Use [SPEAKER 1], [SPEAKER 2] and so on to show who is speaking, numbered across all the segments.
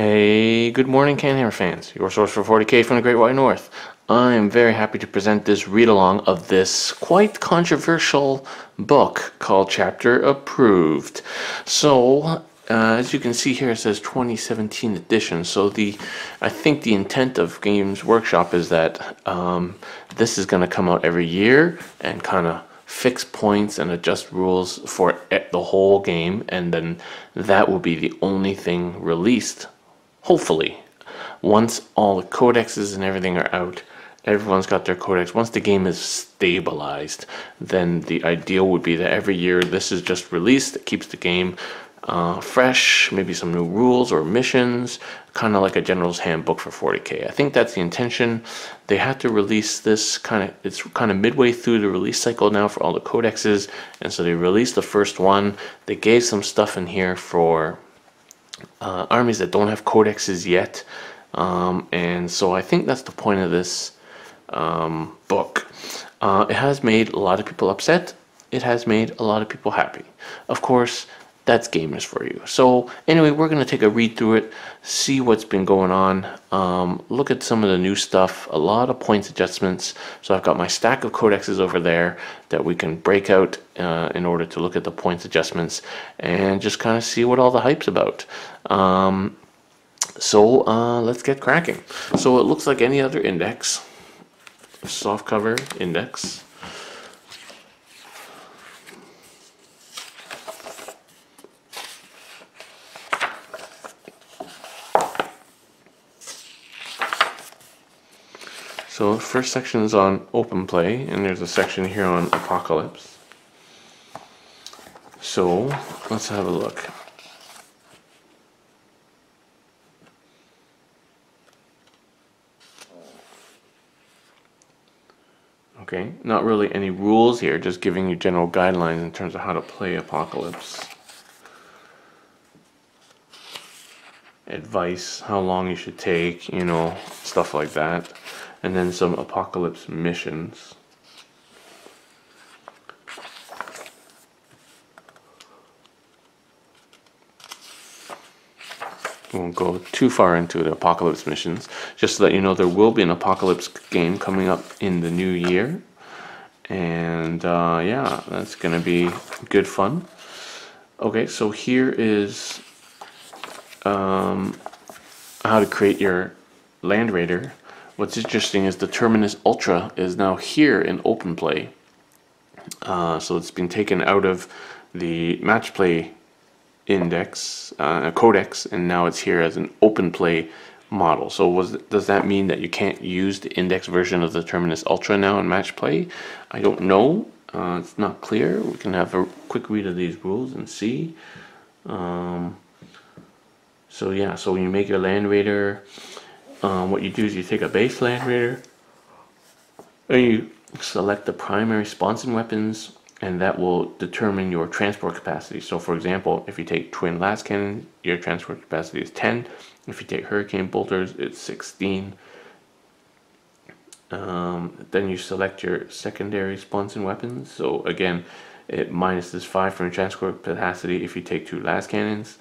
[SPEAKER 1] Hey, good morning, CanHammer fans. Your source for 40k from the Great White North. I am very happy to present this read-along of this quite controversial book called Chapter Approved. So, as you can see here, it says 2017 edition. So I think the intent of Games Workshop is that this is going to come out every year and kind of fix points and adjust rules for the whole game, and then that will be the only thing released. Hopefully, once all the codexes and everything are out, everyone's got their codex. Once the game is stabilized, then the ideal would be that every year this is just released. It keeps the game fresh, maybe some new rules or missions, kind of like a general's handbook for 40k. I think that's the intention. They had to release this it's kind of midway through the release cycle now for all the codexes, and so they released the first one. They gave some stuff in here for armies that don't have codexes yet, and so I think that's the point of this book. It has made a lot of people upset. It has made a lot of people happy. Of course, that's gamers for you. So anyway, we're going to take a read through it, see what's been going on, look at some of the new stuff, a lot of points adjustments. So I've got my stack of codexes over there that we can break out in order to look at the points adjustments and just kind of see what all the hype's about. Let's get cracking. So it looks like any other index, softcover index. So the first section is on open play, and there's a section here on Apocalypse. So let's have a look. Okay, not really any rules here, just giving you general guidelines in terms of how to play Apocalypse. Advice, how long you should take, you know, stuff like that. And then some Apocalypse missions. We won't go too far into the Apocalypse missions. Just to let you know, there will be an Apocalypse game coming up in the new year. And yeah, that's going to be good fun. Okay, so here is how to create your Land Raider. What's interesting is the Terminus Ultra is now here in open play. So it's been taken out of the match play index, codex, and now it's here as an open play model. So does that mean that you can't use the index version of the Terminus Ultra now in match play? I don't know. It's not clear. We can have a quick read of these rules and see. So yeah, so when you make your Land Raider, what you do is you take a base Land Raider and you select the primary sponson weapons, and that will determine your transport capacity. So for example, if you take twin las cannon, your transport capacity is 10. If you take hurricane bolters, it's 16. Then you select your secondary sponson weapons. So again, it minuses 5 from your transport capacity if you take 2 las cannons.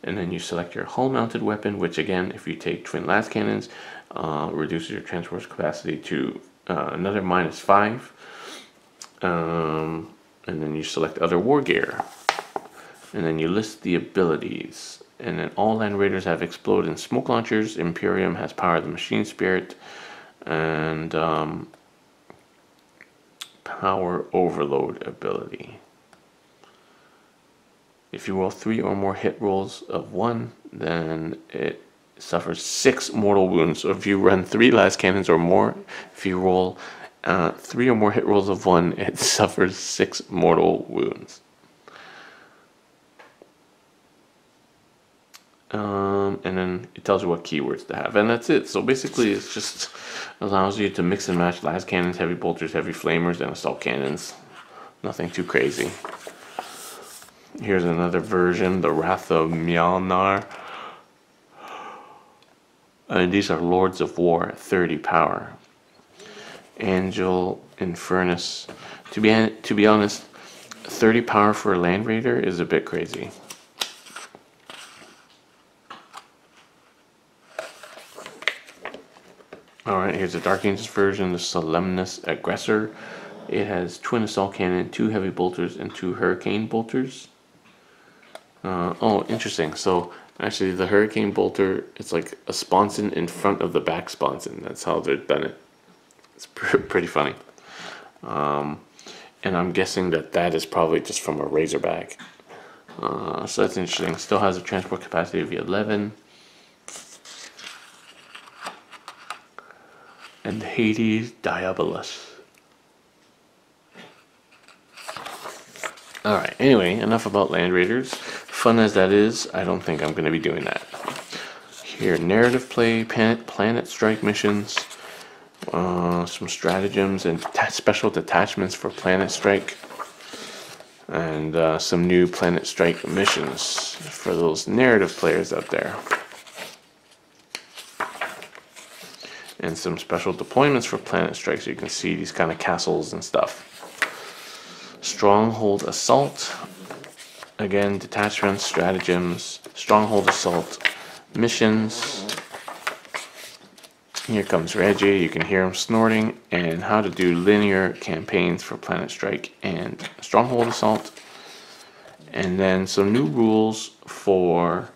[SPEAKER 1] And then you select your hull mounted weapon, which again, if you take twin las cannons, reduces your transport capacity to another -5. And then you select other war gear, and then you list the abilities. And then all Land Raiders have explode and smoke launchers. Imperium has power of the machine spirit and power overload ability. If you roll 3 or more hit rolls of 1, then it suffers 6 mortal wounds. So if you run 3 las cannons or more, if you roll 3 or more hit rolls of 1, it suffers 6 mortal wounds. And then it tells you what keywords to have, and that's it. So basically it just allows you to mix and match las cannons, heavy bolters, heavy flamers, and assault cannons. Nothing too crazy. Here's another version, the Wrath of Mjolnir. And these are Lords of War, 30 power. Angel Infernus. To be honest, 30 power for a Land Raider is a bit crazy. Alright, here's the Dark Ages version, the Solemnus Aggressor. It has twin assault cannon, 2 heavy bolters, and 2 hurricane bolters. Oh, interesting. So actually the hurricane bolter, it's like a sponson in front of the back sponson. That's how they've done it. It's pretty funny. And I'm guessing that that is probably just from a Razorback. So that's interesting. Still has a transport capacity of 11. And Hades Diabolus. Alright, anyway, enough about Land Raiders. Fun as that is, I don't think I'm going to be doing that. Here, narrative play, planet strike missions, some stratagems and special detachments for planet strike, and some new planet strike missions for those narrative players out there. And some special deployments for planet strike, so you can see these kind of castles and stuff. Stronghold assault, again, detachments, stratagems, stronghold assault missions. Here comes Reggie, you can hear him snorting, and how to do linear campaigns for planet strike and stronghold assault. And then some new rules for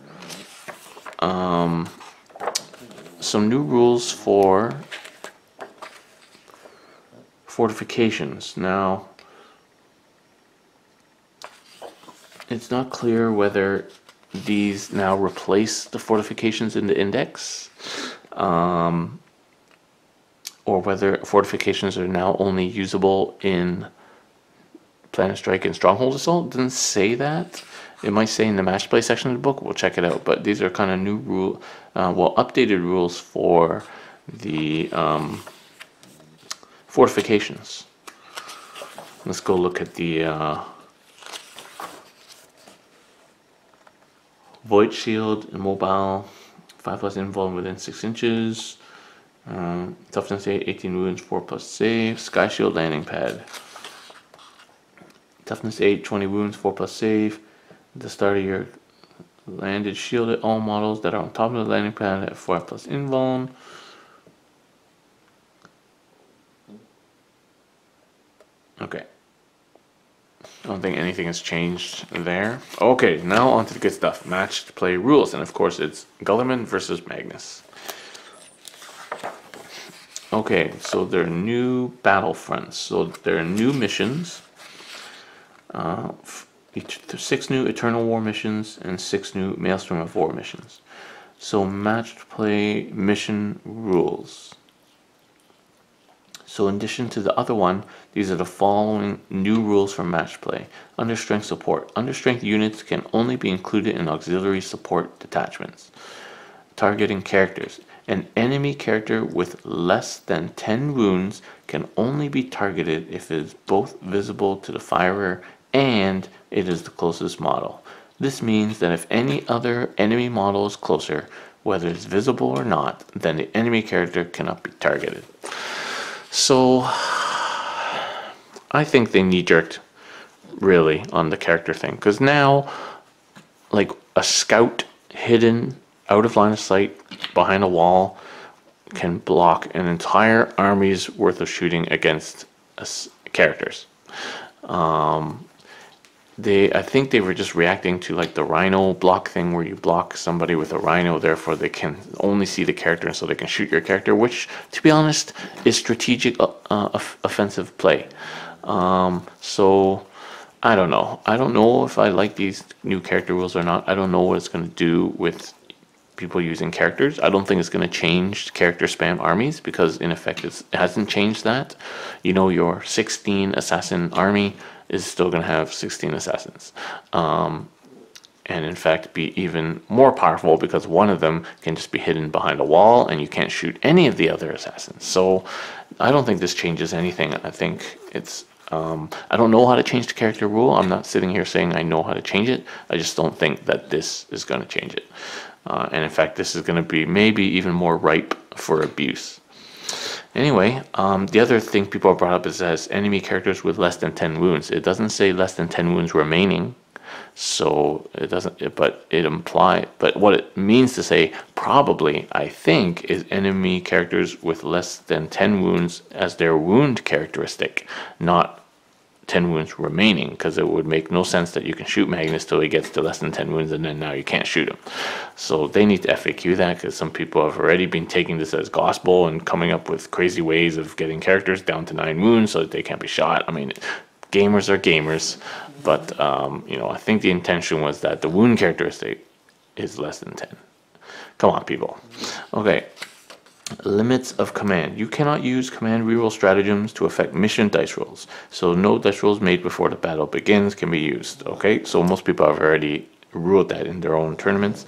[SPEAKER 1] fortifications. Now, it's not clear whether these now replace the fortifications in the index, or whether fortifications are now only usable in Planet Strike and Stronghold Assault. It doesn't say that. It might say in the match play section of the book. We'll check it out. But these are kind of new updated rules for the fortifications. Let's go look at the Void Shield, immobile, 5+ involved within 6 inches. Toughness 8, 18 wounds, 4+ save. Sky Shield landing pad. Toughness 8, 20 wounds, 4+ save. At the start of your landed, shielded all models that are on top of the landing pad at 4+ invuln. Okay. I don't think anything has changed there. Okay, now on to the good stuff. Matched play rules. And of course it's Gullerman versus Magnus. Okay, so there are new battlefronts. So there are new missions. 6 new Eternal War missions and 6 new Maelstrom of War missions. So matched play mission rules. So in addition to the other one, these are the following new rules for match play. Under strength support. Under strength units can only be included in auxiliary support detachments. Targeting characters. An enemy character with less than 10 wounds can only be targeted if it is both visible to the firer and it is the closest model. This means that if any other enemy model is closer, whether it's visible or not, then the enemy character cannot be targeted. So I think they knee-jerked really on the character thing, because now, like, a scout hidden out of line of sight behind a wall can block an entire army's worth of shooting against characters. I think they were just reacting to like the rhino block thing, where you block somebody with a rhino, therefore they can only see the character and so they can shoot your character, which, to be honest, is strategic offensive play. So I don't know. I don't know if I like these new character rules or not. I don't know what it's going to do with people using characters. I don't think it's going to change character spam armies, because in effect it hasn't changed that. You know, your 16 assassin army is still going to have 16 assassins, and in fact be even more powerful, because one of them can just be hidden behind a wall and you can't shoot any of the other assassins. So I don't think this changes anything. I think it's I don't know how to change the character rule. I'm not sitting here saying I know how to change it. I just don't think that this is going to change it, and in fact this is going to be maybe even more ripe for abuse. Anyway, the other thing people have brought up is as enemy characters with less than 10 wounds. It doesn't say less than 10 wounds remaining. So it doesn't, but it imply, but what it means to say probably, I think, is enemy characters with less than 10 wounds as their wound characteristic, not 10 wounds remaining, because it would make no sense that you can shoot Magnus till he gets to less than 10 wounds and then now you can't shoot him. So they need to FAQ that, because some people have already been taking this as gospel and coming up with crazy ways of getting characters down to 9 wounds so that they can't be shot. I mean, gamers are gamers, but you know, I think the intention was that the wound characteristic is less than 10. Come on, people. Okay. Limits of command. You cannot use command reroll stratagems to affect mission dice rolls. So no dice rolls made before the battle begins can be used. Okay, so most people have already ruled that in their own tournaments.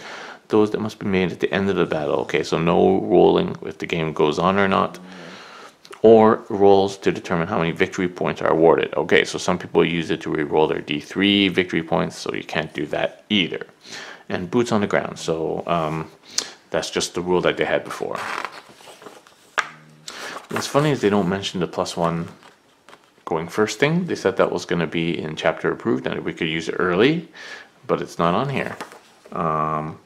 [SPEAKER 1] Those that must be made at the end of the battle. Okay, so no rolling if the game goes on or not. Or rolls to determine how many victory points are awarded. Okay, so some people use it to reroll their D3 victory points, so you can't do that either. And boots on the ground. So that's just the rule that they had before. What's funny is they don't mention the +1 going first thing. They said that was going to be in chapter approved and we could use it early, but it's not on here. Oh,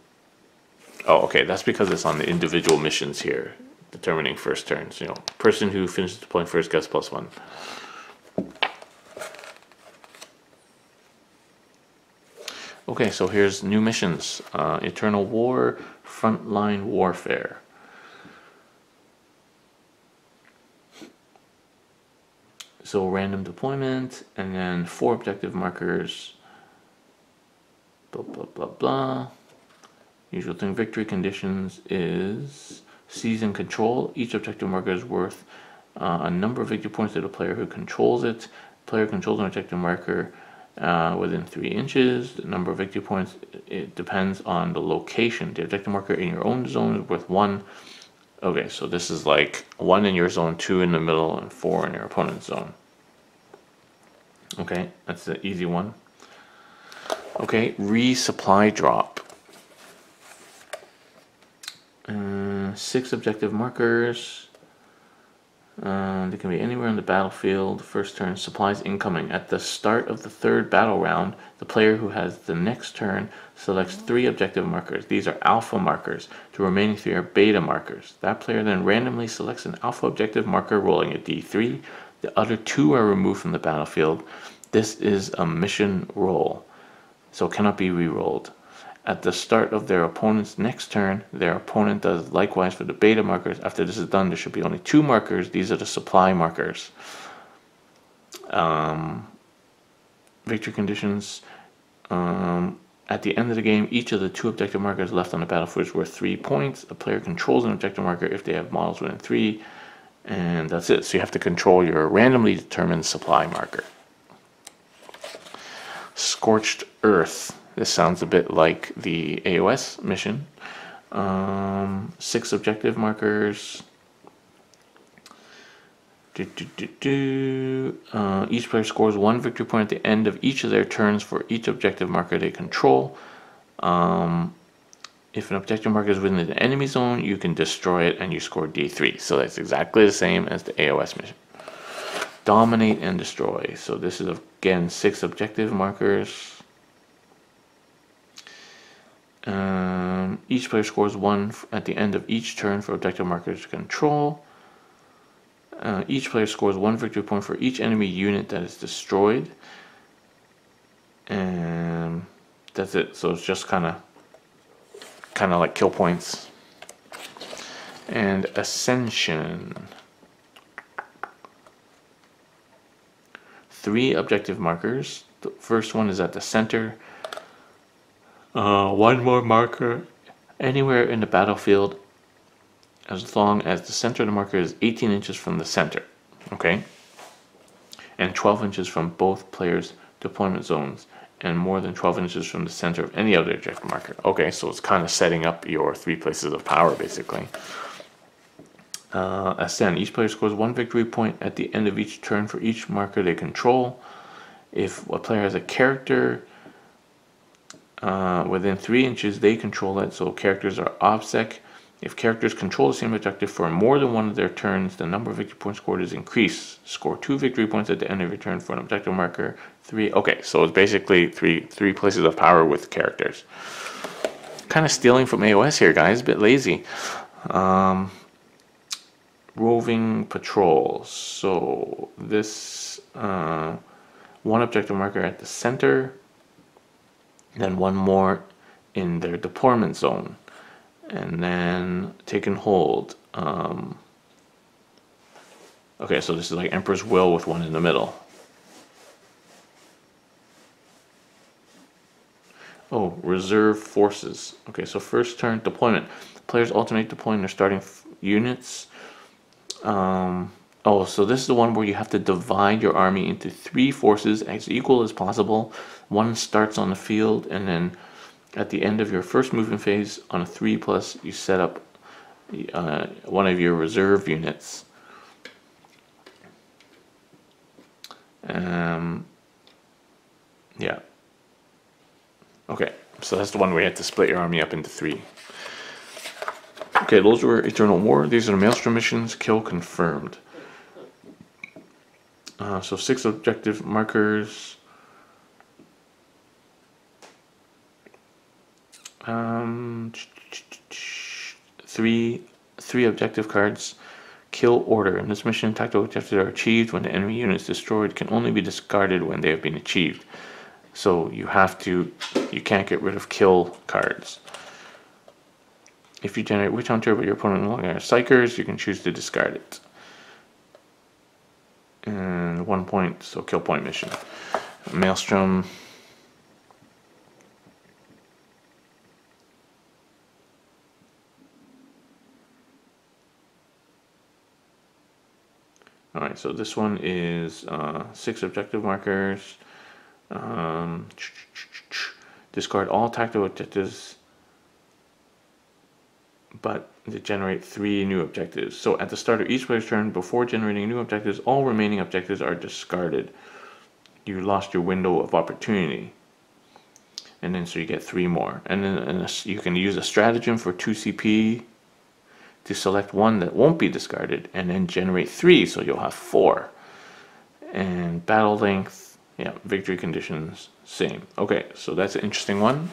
[SPEAKER 1] okay, that's because it's on the individual missions here, determining first turns. You know, person who finishes deploying first gets +1. Okay, so here's new missions. Eternal War, Frontline Warfare. So random deployment, and then 4 objective markers, blah, blah, blah, blah. Usual thing, victory conditions is season control. Each objective marker is worth a number of victory points to the player who controls it. Player controls an objective marker within 3 inches. The number of victory points, it depends on the location. The objective marker in your own zone is worth 1. Okay, so this is like 1 in your zone, 2 in the middle, and 4 in your opponent's zone. Okay, that's the easy one. Okay, resupply drop. 6 objective markers. They can be anywhere on the battlefield. First turn, supplies incoming. At the start of the 3rd battle round, the player who has the next turn selects 3 objective markers. These are alpha markers. The remaining 3 are beta markers. That player then randomly selects an alpha objective marker, rolling a d3. The other 2 are removed from the battlefield. This is a mission roll, so it cannot be re-rolled. At the start of their opponent's next turn, their opponent does likewise for the beta markers. After this is done, there should be only 2 markers. These are the supply markers. Victory conditions. At the end of the game, each of the 2 objective markers left on the battlefield is worth 3 points. A player controls an objective marker if they have models within 3. And that's it. So you have to control your randomly determined supply marker. Scorched Earth. This sounds a bit like the AOS mission. 6 objective markers. Each player scores 1 victory point at the end of each of their turns for each objective marker they control. If an objective marker is within the enemy zone, you can destroy it and you score D3. So that's exactly the same as the AOS mission. Dominate and destroy. So this is again 6 objective markers. Each player scores 1 at the end of each turn for objective markers to control. Each player scores 1 victory point for each enemy unit that is destroyed. And that's it. So it's just kind of like kill points. And Ascension. 3 objective markers. The first one is at the center. 1 more marker anywhere in the battlefield as long as the center of the marker is 18 inches from the center. Okay? And 12 inches from both players' deployment zones, and more than 12 inches from the center of any other objective marker. Okay, so it's kind of setting up your 3 places of power, basically. Ascend. Each player scores 1 victory point at the end of each turn for each marker they control. If a player has a character within 3 inches, they control it. So characters are OBSEC. If characters control the same objective for more than one of their turns, the number of victory points scored is increased. Score 2 victory points at the end of your turn for an objective marker. 3. Okay, so it's basically three places of power with characters. Kind of stealing from AOS here, guys. A bit lazy. Roving patrols. So this one objective marker at the center, then one more in their deployment zone, and then take and hold. Okay, so this is like Emperor's Will with one in the middle. Oh, reserve forces. Okay, so first turn deployment. Players alternate deploying their starting units. Oh, so this is the one where you have to divide your army into 3 forces as equal as possible. One starts on the field, and then at the end of your first movement phase on a 3+, you set up one of your reserve units. Yeah. Okay, so that's the one where you have to split your army up into 3. Okay, those were Eternal War. These are the Maelstrom missions. Kill confirmed. So 6 objective markers. 3 objective cards. Kill order. In this mission, tactical objectives are achieved when the enemy unit is destroyed. Can only be discarded when they have been achieved. So you can't get rid of kill cards. If you generate Witch Hunter but your opponent no longer has Psychers, you can choose to discard it. And 1 point, so kill point mission. Maelstrom. Alright, so this one is 6 objective markers. Discard all tactical objectives, but to generate 3 new objectives. So at the start of each player's turn, before generating new objectives, all remaining objectives are discarded. You lost your window of opportunity. And then so you get 3 more. And then you can use a stratagem for 2 CP to select one that won't be discarded, and then generate 3, so you'll have 4. And battle length, yeah, victory conditions, same. Okay, so that's an interesting one.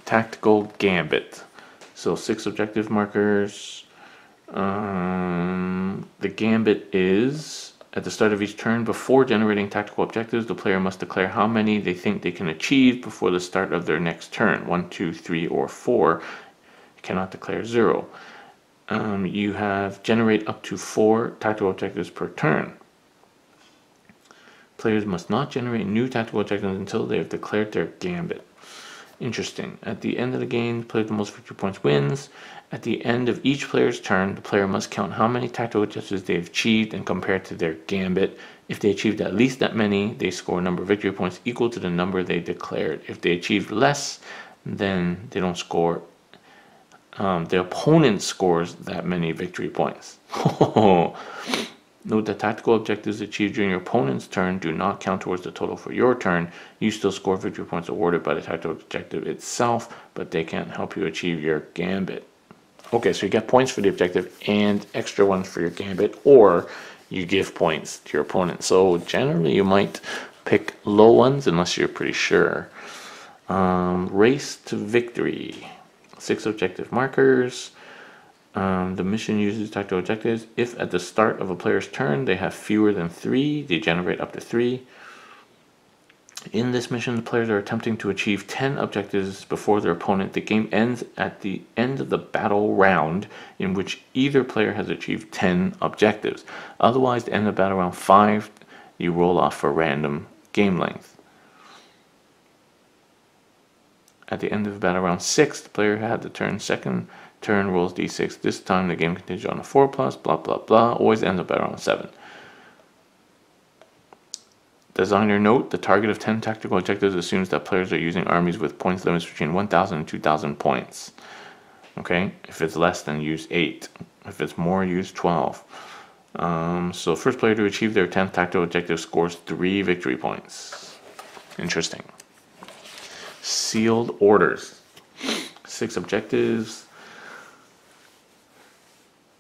[SPEAKER 1] Tactical Gambit. So 6 objective markers. The Gambit is, at the start of each turn, before generating tactical objectives, the player must declare how many they think they can achieve before the start of their next turn. 1, 2, 3, or 4. You cannot declare 0. You have generate up to 4 tactical objectives per turn. Players must not generate new tactical objectives until they have declared their Gambit. Interesting. At the end of the game, the player with the most victory points wins. At the end of each player's turn, the player must count how many tactical objectives they have achieved and compare it to their Gambit. If they achieved at least that many, they score a number of victory points equal to the number they declared. If they achieved less, then they don't score. The opponent scores that many victory points. Note that tactical objectives achieved during your opponent's turn do not count towards the total for your turn. You still score victory points awarded by the tactical objective itself, but they can't help you achieve your Gambit. Okay, so you get points for the objective and extra ones for your Gambit, or you give points to your opponent. So generally you might pick low ones unless you're pretty sure. Race to victory. 6 objective markers. The mission uses tactical objectives. If at the start of a player's turn they have fewer than 3, they generate up to 3. In this mission, the players are attempting to achieve 10 objectives before their opponent. The game ends at the end of the battle round in which either player has achieved 10 objectives. Otherwise, at the end of battle round 5, you roll off for random game length. At the end of battle round 6, the player had the second turn rolls d6. This time the game continues on a 4+, blah blah blah. Always ends up at around 7. Designer note: the target of 10 tactical objectives assumes that players are using armies with points limits between 1,000 and 2,000 points. Okay, if it's less, then use 8. If it's more, use 12. So first player to achieve their 10th tactical objective scores 3 victory points. Interesting. Sealed orders. 6 objectives.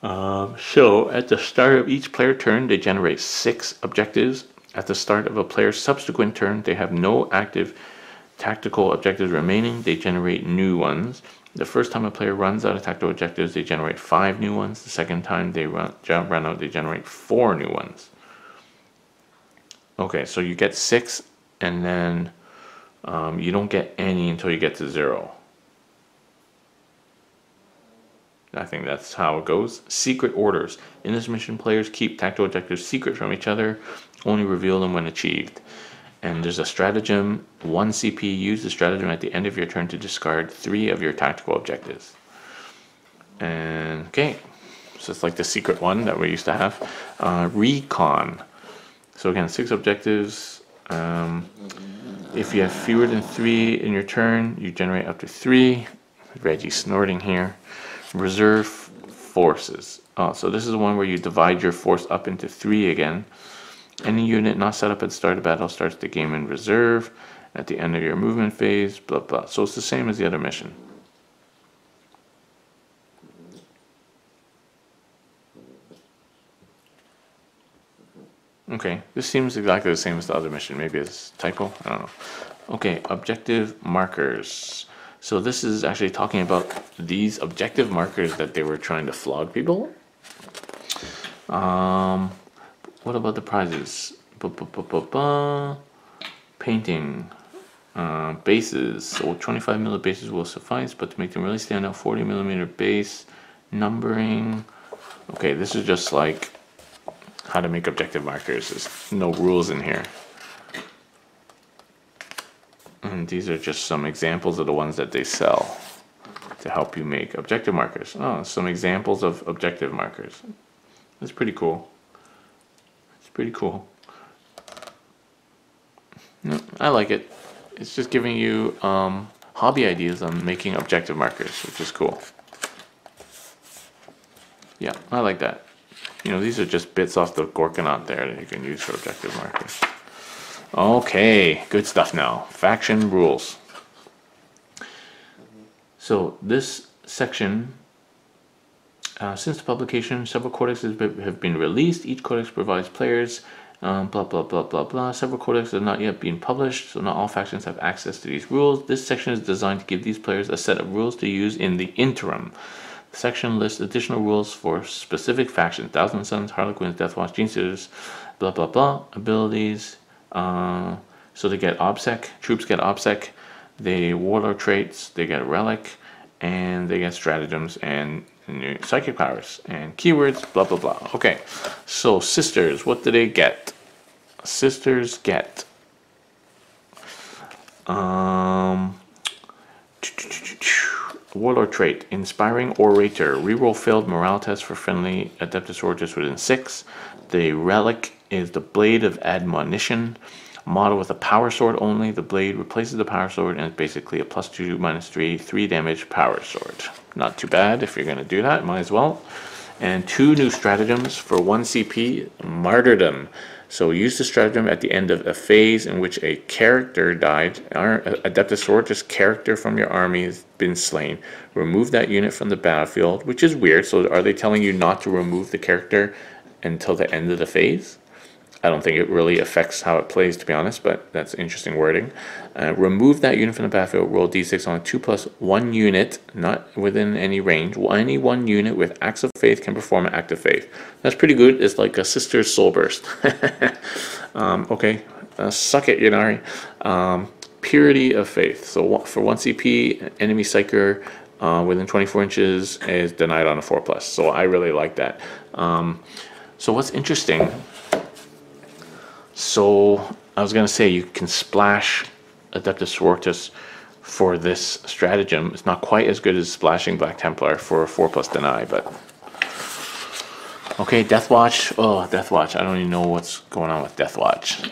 [SPEAKER 1] So at the start of each player turn, they generate 6 objectives. At the start of a player's subsequent turn, they have no active tactical objectives remaining. They generate new ones. The first time a player runs out of tactical objectives, they generate 5 new ones. The second time they run out, they generate 4 new ones. Okay, so you get 6, and then you don't get any until you get to 0. I think that's how it goes. Secret orders. In this mission, players keep tactical objectives secret from each other, only reveal them when achieved. And there's a stratagem, 1 CP. Use the stratagem at the end of your turn to discard 3 of your tactical objectives. And okay, so it's like the secret one that we used to have. Recon. So again, 6 objectives. If you have fewer than 3 in your turn, you generate up to 3. Reggie snorting here. Reserve forces. So this is the one where you divide your force up into 3 again. Any unit not set up at the start of battle starts the game in reserve at the end of your movement phase, blah blah. So it's the same as the other mission. Okay, this seems exactly the same as the other mission. Maybe it's a typo, I don't know. Okay, objective markers. So this is actually talking about these objective markers that they were trying to flog people. What about the prizes? Painting. Bases. So 25mm bases will suffice, but to make them really stand out, 40mm base. Numbering. Okay, this is just like how to make objective markers. There's no rules in here. And these are just some examples of the ones that they sell to help you make objective markers. Oh, some examples of objective markers. That's pretty cool. It's pretty cool. No, I like it. It's just giving you hobby ideas on making objective markers, which is cool. Yeah, I like that. You know, these are just bits off the Gorkanaut there that you can use for objective markers. Okay, good stuff now. Faction rules. So this section, since the publication, several codexes have been released. Each codex provides players, blah, blah, blah, blah, blah. Several codexes have not yet been published, so not all factions have access to these rules. This section is designed to give these players a set of rules to use in the interim. The section lists additional rules for specific factions. Thousand Sons, Harlequins, Deathwatch, Genestealers, blah, blah, blah. Abilities. So they get OBSEC, troops get OBSEC, they warlord traits, they get relic, and they get stratagems and psychic powers and keywords, blah blah blah. Okay, so sisters, what do they get? Sisters get warlord trait, inspiring orator, reroll failed morale test for friendly adeptus sorortus within 6. The relic is the blade of admonition, model with a power sword only. The blade replaces the power sword and is basically a +2 -3 3 damage power sword. Not too bad. If you're going to do that, might as well. And 2 new stratagems for 1 CP, martyrdom. So use the stratagem at the end of a phase in which a character died. Adeptus sorortus character from your army has been slain. Remove that unit from the battlefield, which is weird. So are they telling you not to remove the character until the end of the phase? I don't think it really affects how it plays, to be honest, but that's interesting wording. Remove that unit from the battlefield, roll d6 on a 2+1 unit, not within any range. Any 1 unit with acts of faith can perform an act of faith. That's pretty good. It's like a sister's soul burst. Okay, suck it, Yanari. Purity of faith. So for 1 CP, enemy psyker within 24 inches is denied on a 4+. So I really like that. So what's interesting... So I was going to say you can splash Adeptus Sorortus for this stratagem. It's not quite as good as splashing Black Templar for a 4+ deny, but okay, Deathwatch. Oh, Deathwatch. I don't even know what's going on with Deathwatch.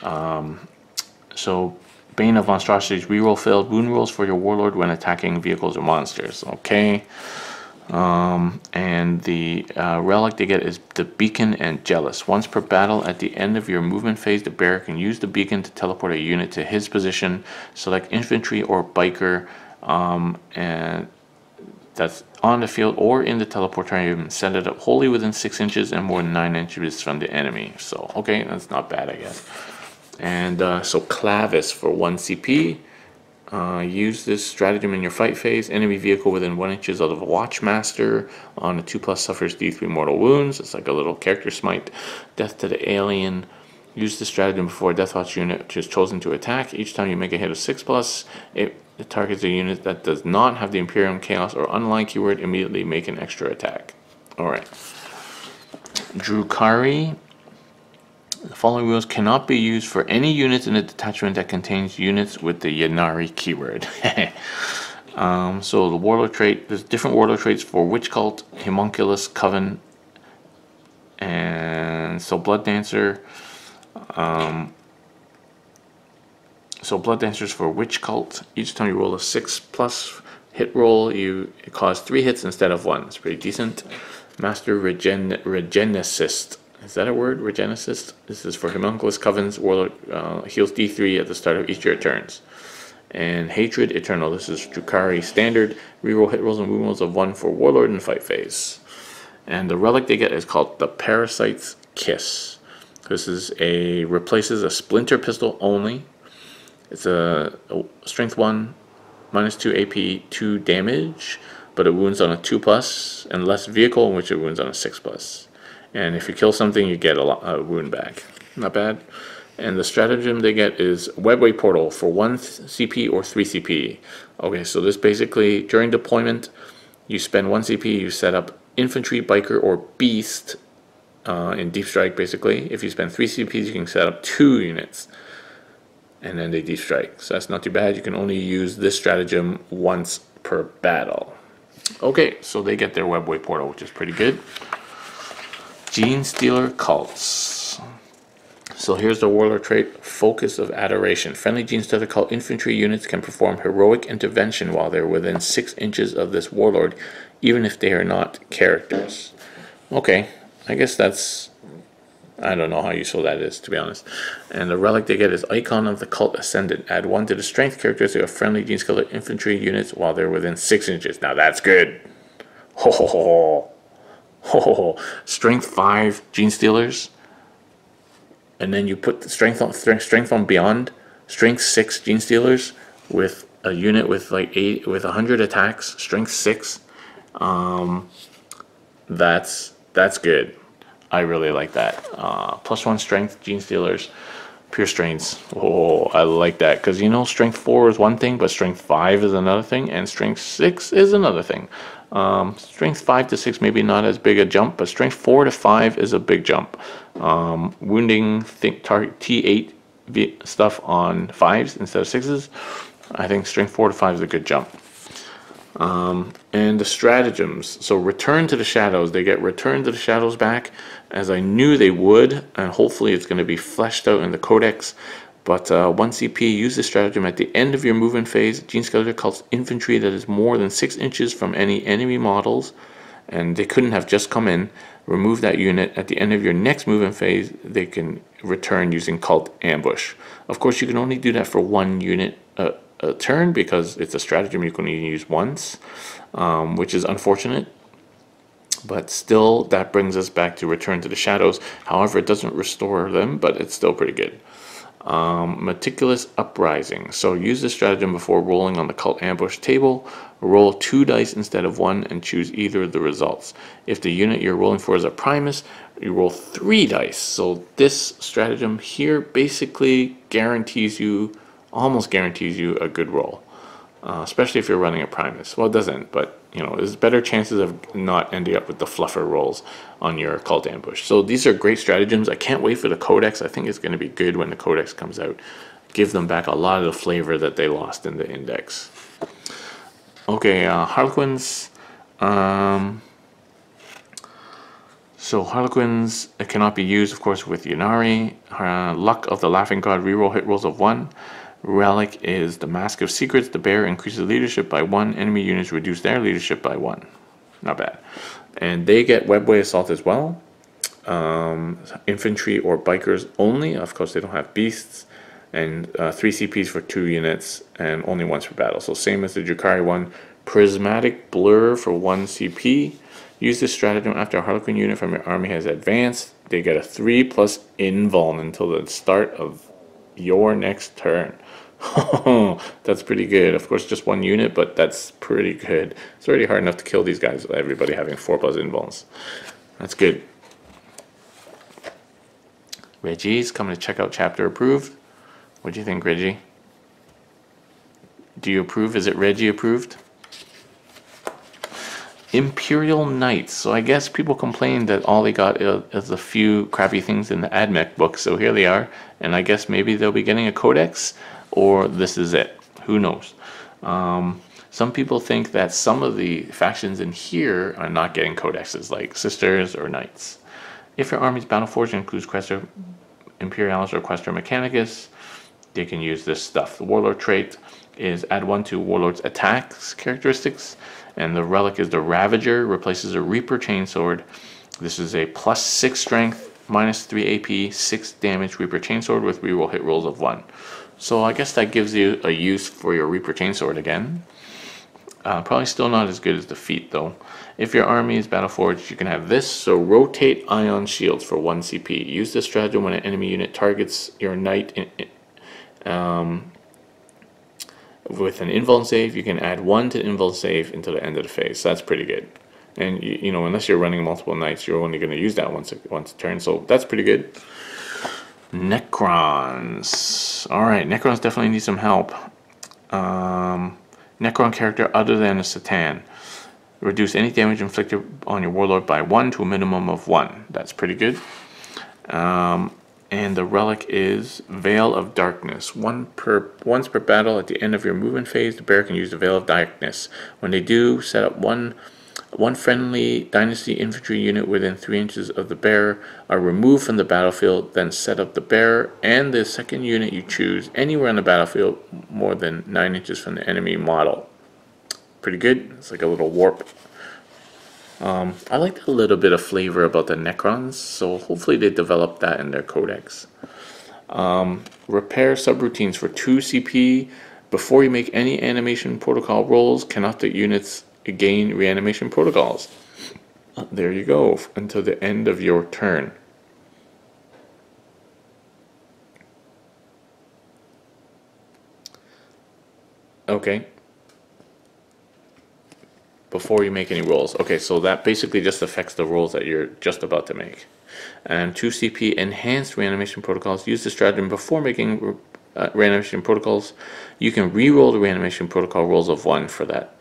[SPEAKER 1] So Bane of Monstrosities, reroll failed wound rolls for your warlord when attacking vehicles or monsters. Okay. And the relic they get is the Beacon and Jealous. Once per battle, at the end of your movement phase, the bearer can use the beacon to teleport a unit to his position. Select infantry or biker, and that's on the field or in the teleportation, set it up wholly within 6 inches and more than 9 inches from the enemy. So, okay, that's not bad, I guess. And so Clavis for 1 CP. Use this stratagem in your fight phase. Enemy vehicle within 1 inch of a Watchmaster on a 2+ suffers D3 mortal wounds. It's like a little character smite. Death to the alien. Use the stratagem before a Death Watch unit which is chosen to attack. Each time you make a hit of 6+, it targets a unit that does not have the Imperium, Chaos, or Unaligned keyword. Immediately make an extra attack. Alright. Drukari. The following rules cannot be used for any units in a detachment that contains units with the Ynnari keyword. So the warlord trait, there's different warlord traits for Witch Cult, Homunculus, Coven, and so Blood Dancer. So Blood Dancer's for Witch Cult. Each time you roll a 6+ hit roll, it cause 3 hits instead of 1. It's pretty decent. Master Regenicist. Is that a word? Regenicist? This is for Homunculus, Covens, Warlord, heals D3 at the start of each of your turns. And Hatred Eternal. This is Drukari Standard. Reroll hit rolls and wound rolls of 1 for Warlord and fight phase. And the relic they get is called the Parasite's Kiss. This is replaces a Splinter Pistol only. It's a Strength 1, -2 AP, 2 damage, but it wounds on a 2+, and less vehicle, in which it wounds on a 6+. And if you kill something, you get a wound back. Not bad. And the stratagem they get is Webway Portal for 1 CP or 3 CP. Okay, so this basically, during deployment, you spend 1 CP, you set up Infantry, Biker, or Beast in Deep Strike, basically. If you spend 3 CPs, you can set up 2 units. And then they Deep Strike. So that's not too bad. You can only use this stratagem once per battle. Okay, so they get their Webway Portal, which is pretty good. Genestealer Cults. So here's the warlord trait, Focus of Adoration. Friendly Genestealer Cult infantry units can perform heroic intervention while they're within 6 inches of this warlord, even if they are not characters. Okay, I guess that's, I don't know how useful that is, to be honest. And the relic they get is Icon of the Cult Ascendant. Add 1 to the strength characteristic of friendly Genestealer infantry units while they're within 6 inches. Now that's good. Ho ho ho. Oh, Strength 5 Genestealers, and then you put the strength on beyond. Strength 6 Genestealers with a unit with like 100 attacks. Strength 6. That's good. I really like that. +1 Strength Genestealers, Pure Strains. Oh, I like that because you know Strength 4 is one thing, but Strength 5 is another thing, and Strength 6 is another thing. Strength 5 to 6 maybe not as big a jump, but Strength 4 to 5 is a big jump. Wounding target T8 stuff on 5s instead of 6s. I think Strength 4 to 5 is a good jump. And the stratagems. So Return to the Shadows. They get Return to the Shadows back, as I knew they would, and hopefully it's going to be fleshed out in the Codex. But 1 CP, use this stratagem at the end of your movement phase. Genestealer Cult's infantry that is more than 6 inches from any enemy models, and they couldn't have just come in. Remove that unit. At the end of your next movement phase, they can return using Cult Ambush. Of course, you can only do that for 1 unit a turn because it's a stratagem you can only use once, which is unfortunate. But still, that brings us back to Return to the Shadows. However, it doesn't restore them, but it's still pretty good. Meticulous Uprising. So use this stratagem before rolling on the Cult Ambush table. Roll 2 dice instead of 1 and choose either of the results. If the unit you're rolling for is a Primus, you roll 3 dice. So this stratagem here basically almost guarantees you a good roll. Especially if you're running a Primus. Well, it doesn't, but you know, there's better chances of not ending up with the fluffer rolls on your Cult Ambush. So these are great stratagems. I can't wait for the Codex. I think it's going to be good when the Codex comes out. Give them back a lot of the flavor that they lost in the Index. Okay, Harlequins. So Harlequins cannot be used, of course, with Ynnari. Luck of the Laughing God, reroll hit rolls of 1. Relic is the Mask of Secrets. The bearer increases leadership by 1. Enemy units reduce their leadership by 1. Not bad. And they get Webway Assault as well. Infantry or Bikers only. Of course, they don't have Beasts. And 3 CPs for 2 units and only once per battle. So same as the Drukari one. Prismatic Blur for 1 CP. Use this stratagem after a Harlequin unit from your army has advanced. They get a 3+ invuln until the start of your next turn. That's pretty good. Of course, just 1 unit, but that's pretty good. It's already hard enough to kill these guys with everybody having 4+ invulns. That's good. Reggie's coming to check out chapter approved. What do you think, Reggie? Do you approve? Is it Reggie approved? Imperial Knights. So I guess people complained that all they got is a few crappy things in the AdMech book. So here they are. And I guess maybe they'll be getting a codex, or this is it. Who knows? Some people think that some of the factions in here are not getting codexes, like Sisters or Knights. If your army's Battleforge includes Questor Imperialis or Questor Mechanicus, they can use this stuff. The Warlord trait is add 1 to Warlord's attacks characteristics, and the relic is the Ravager, replaces a Reaper Chainsword. This is a +6 strength, -3 AP, 6 damage Reaper Chainsword with reroll hit rolls of 1. So I guess that gives you a use for your Reaper Chainsword again. Probably still not as good as the feat though. If your army is Battleforged, you can have this. So rotate Ion Shields for 1 CP. Use this stratagem when an enemy unit targets your knight with an invuln save. You can add 1 to invuln save until the end of the phase. So that's pretty good. And you know, unless you're running multiple knights, you're only going to use that once a turn. So that's pretty good. Necrons. All right, Necrons definitely need some help. Necron character other than a Satan. Reduce any damage inflicted on your Warlord by 1 to a minimum of 1. That's pretty good. And the relic is Veil of Darkness. Once per battle at the end of your movement phase, the bearer can use the Veil of Darkness. When they do, set up one friendly Dynasty infantry unit within 3 inches of the bearer are removed from the battlefield. Then set up the bearer and the second unit you choose anywhere on the battlefield more than 9 inches from the enemy model. Pretty good. It's like a little warp. I like a little bit of flavor about the Necrons, so hopefully they develop that in their codex. Repair subroutines for 2 CP. Before you make any animation protocol rolls, cannot the units gain reanimation protocols? There you go, until the end of your turn. Okay. Before you make any rolls. Okay, so that basically just affects the rolls that you're just about to make. And 2 CP enhanced reanimation protocols. Use the stratagem before making reanimation protocols. You can re-roll the reanimation protocol rolls of 1 for that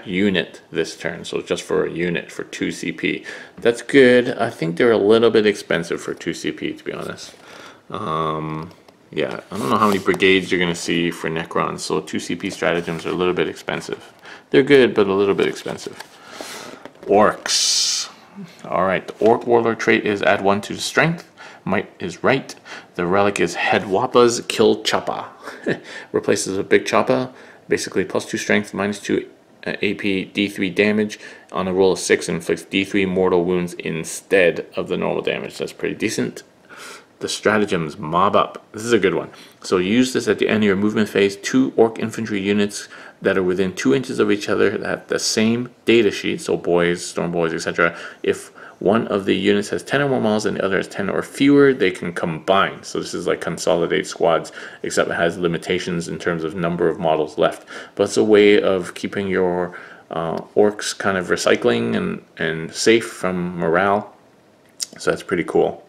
[SPEAKER 1] unit this turn. So just for a unit for 2 CP. That's good. I think they're a little bit expensive for 2 CP, to be honest. Yeah, I don't know how many brigades you're going to see for Necrons, so 2 CP stratagems are a little bit expensive. They're good, but a little bit expensive. Orcs. Alright, the Orc Warlord trait is add 1 to the strength. Might is right. The relic is Headwapa's Kill Choppa. Replaces a big Choppa. Basically +2 strength, -2 AP, D3 damage. On a roll of 6, inflicts D3 mortal wounds instead of the normal damage. That's pretty decent. The stratagems Mob Up. This is a good one. So use this at the end of your movement phase. 2 Orc infantry units that are within 2 inches of each other that have the same data sheet, so boys, storm boys, etc. If one of the units has 10 or more models and the other has 10 or fewer, they can combine. So this is like consolidate squads, except it has limitations in terms of number of models left. But it's a way of keeping your orcs kind of recycling and safe from morale. So that's pretty cool.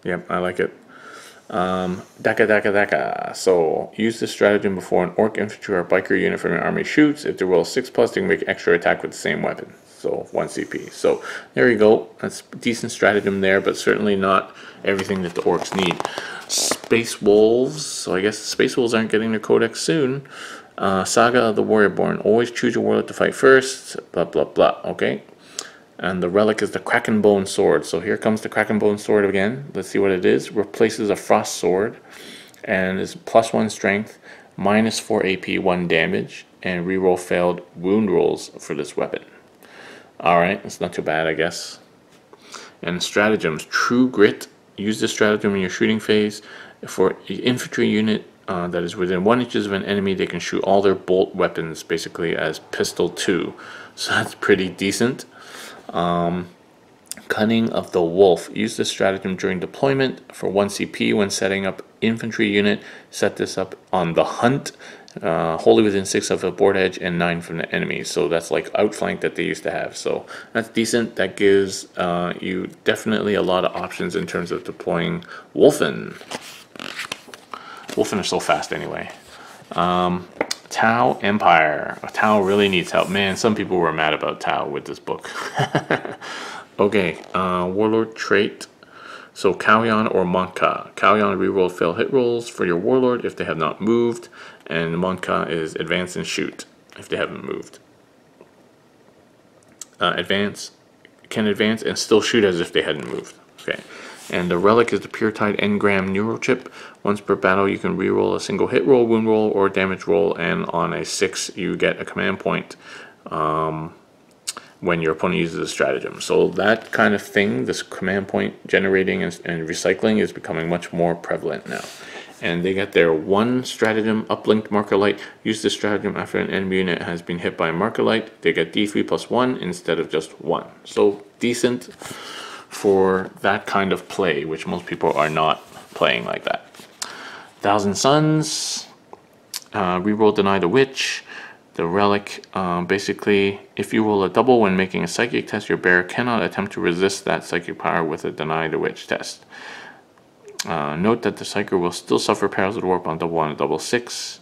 [SPEAKER 1] Yep, I like it. Daka. So use this stratagem before an orc infantry or biker unit from your army shoots. If they roll 6+, they can make extra attack with the same weapon. So 1 CP. So there you go. That's a decent stratagem there, but certainly not everything that the orcs need. Space Wolves. So I guess the Space Wolves aren't getting their codex soon. Saga of the Warriorborn. Always choose your warlord to fight first. Blah, blah, blah. Okay. And the relic is the Krakenbone Sword. So here comes the Krakenbone Sword again. Let's see what it is. Replaces a Frost Sword. And is +1 strength, -4 AP, 1 damage. And reroll failed wound rolls for this weapon. Alright, that's not too bad, I guess. And stratagems. True Grit. Use this stratagem in your shooting phase. For infantry unit that is within 1 inch of an enemy, they can shoot all their bolt weapons basically as pistol 2. So that's pretty decent. Cunning of the Wolf. Use this stratagem during deployment for 1 CP when setting up infantry unit. Set this up on the hunt, wholly within 6 of a board edge and 9 from the enemy. So that's like outflank that they used to have. So that's decent. That gives you definitely a lot of options in terms of deploying Wolfen. Wolfen are so fast anyway. Tau Empire. Tau really needs help. Man, some people were mad about Tau with this book. Okay, Warlord trait. So Kauyon or Monka. Kauyon reroll fail hit rolls for your Warlord if they have not moved, and Monka is advance and shoot if they haven't moved. Can advance and still shoot as if they hadn't moved. Okay, and the relic is the Puretide Engram Neurochip. Once per battle, you can reroll a single hit roll, wound roll, or damage roll, and on a 6, you get a command point. When your opponent uses a stratagem. So that kind of thing, this command point generating and recycling, is becoming much more prevalent now. And they get their 1 stratagem uplinked marker light. Use this stratagem after an enemy unit has been hit by a marker light. They get D3 plus 1 instead of just 1. So decent for that kind of play, which most people are not playing like that. Thousand Suns, reroll Deny the Witch. The relic, basically, if you roll a double when making a psychic test, your bearer cannot attempt to resist that psychic power with a Deny the Witch test. Note that the psyker will still suffer Perils of the Warp on double 1 and double 6.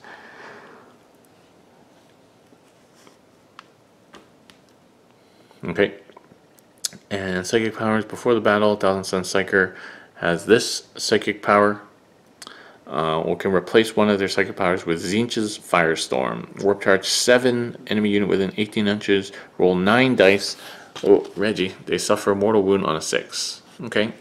[SPEAKER 1] Okay. And psychic powers before the battle, Thousand Sun Psyker has this psychic power. Or can replace one of their psychic powers with Tzeentch's Firestorm. Warp charge 7, enemy unit within 18 inches, roll 9 dice. Oh, Reggie, they suffer a mortal wound on a 6. Okay.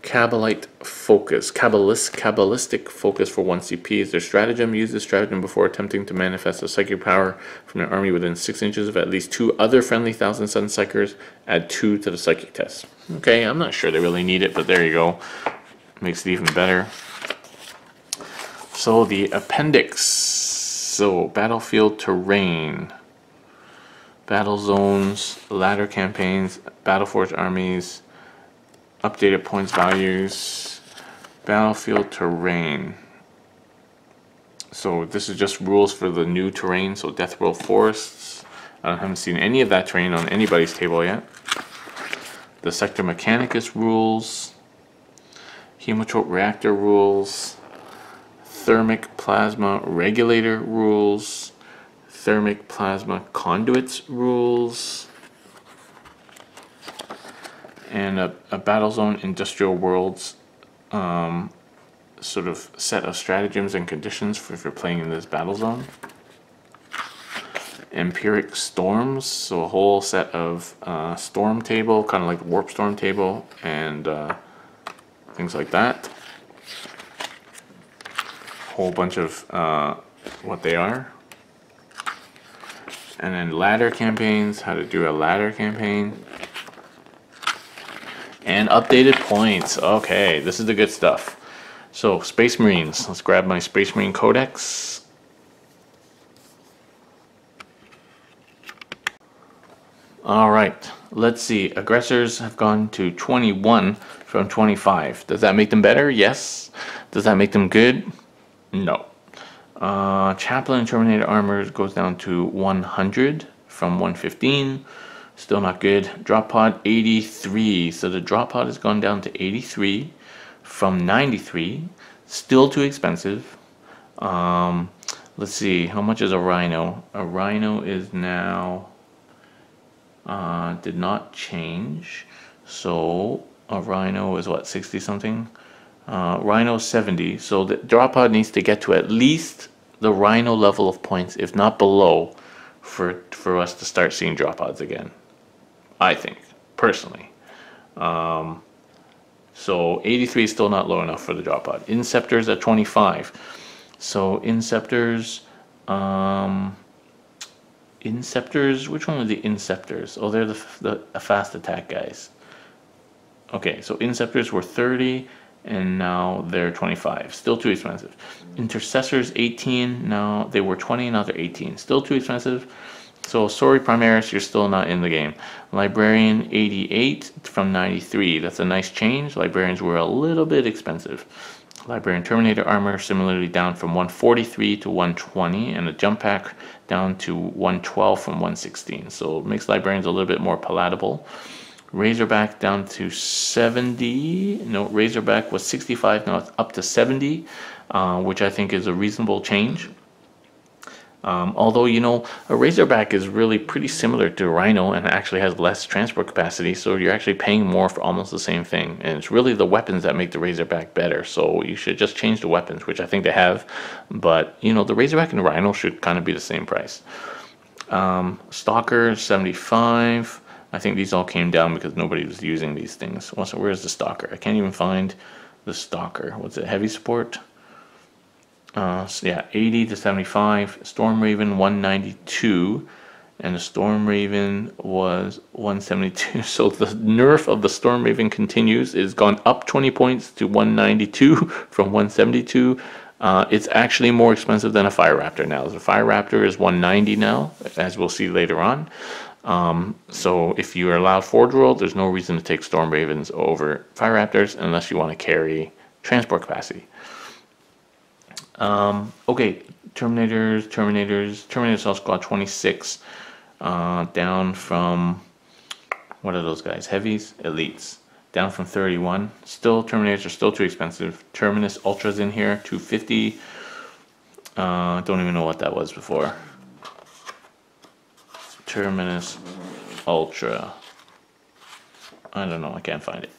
[SPEAKER 1] Kabbalite Focus. Kabbalistic Focus for 1 CP is their stratagem. Use this stratagem before attempting to manifest a psychic power from their army within 6 inches of at least 2 other friendly Thousand Sun Psykers. Add 2 to the psychic test. Okay, I'm not sure they really need it, but there you go. Makes it even better. So the appendix. So battlefield terrain, battle zones, ladder campaigns, Battleforged armies, updated points values, battlefield terrain. So this is just rules for the new terrain. So Death World Forests. I haven't seen any of that terrain on anybody's table yet. The Sector Mechanicus rules. Hemotrope reactor rules, thermic plasma regulator rules, thermic plasma conduits rules, and a battle zone industrial worlds sort of set of stratagems and conditions for if you're playing in this battle zone. Empiric storms, so a whole set of storm table, kind of like the warp storm table, and things like that. Whole bunch of what they are. And then ladder campaigns, how to do a ladder campaign. And updated points. Okay, this is the good stuff. So, Space Marines. Let's grab my Space Marine Codex. Alright, let's see. Aggressors have gone to 21 from 25. Does that make them better? Yes. Does that make them good? No. Chaplain and Terminator armor goes down to 100 from 115. Still not good. Drop pod 83. So the drop pod has gone down to 83 from 93. Still too expensive. Let's see. How much is a Rhino? A Rhino is now... did not change. So a Rhino is what, 60 something? Rhino 70. So the drop pod needs to get to at least the Rhino level of points, if not below, for us to start seeing drop pods again. I think, personally. So 83 is still not low enough for the drop pod. Inceptors at 25. So Inceptors, Inceptors, which one are the Inceptors? Oh, they're the fast attack guys. Okay, so Inceptors were 30, and now they're 25. Still too expensive. Intercessors 18, now they were 20, now they're 18. Still too expensive. So sorry Primaris, you're still not in the game. Librarian 88 from 93. That's a nice change. Librarians were a little bit expensive. Librarian Terminator armor similarly down from 143 to 120, and the jump pack down to 112 from 116. So it makes librarians a little bit more palatable. Razorback down to 70. No, Razorback was 65, now it's up to 70, which I think is a reasonable change. Although, you know, a Razorback is really pretty similar to Rhino and actually has less transport capacity, so you're actually paying more for almost the same thing. And it's really the weapons that make the Razorback better, so you should just change the weapons, which I think they have. But, you know, the Razorback and the Rhino should kind of be the same price. Stalker, 75. I think these all came down because nobody was using these things. Also, where's the Stalker? I can't even find the Stalker. What's it, heavy support? So yeah, 80 to 75. Storm Raven 192, and the Storm Raven was 172. So the nerf of the Storm Raven continues. It's gone up 20 points to 192 from 172. It's actually more expensive than a Fire Raptor now. The Fire Raptor is 190 now, as we'll see later on. So if you are allowed Forge World, there's no reason to take Storm Ravens over Fire Raptors unless you want to carry transport capacity. Okay, Terminator Cell Squad 26, down from, what are those guys? Heavies? Elites. Down from 31. Still, Terminators are still too expensive. Terminus Ultra's in here, 250. Don't even know what that was before. Terminus Ultra. I don't know, I can't find it.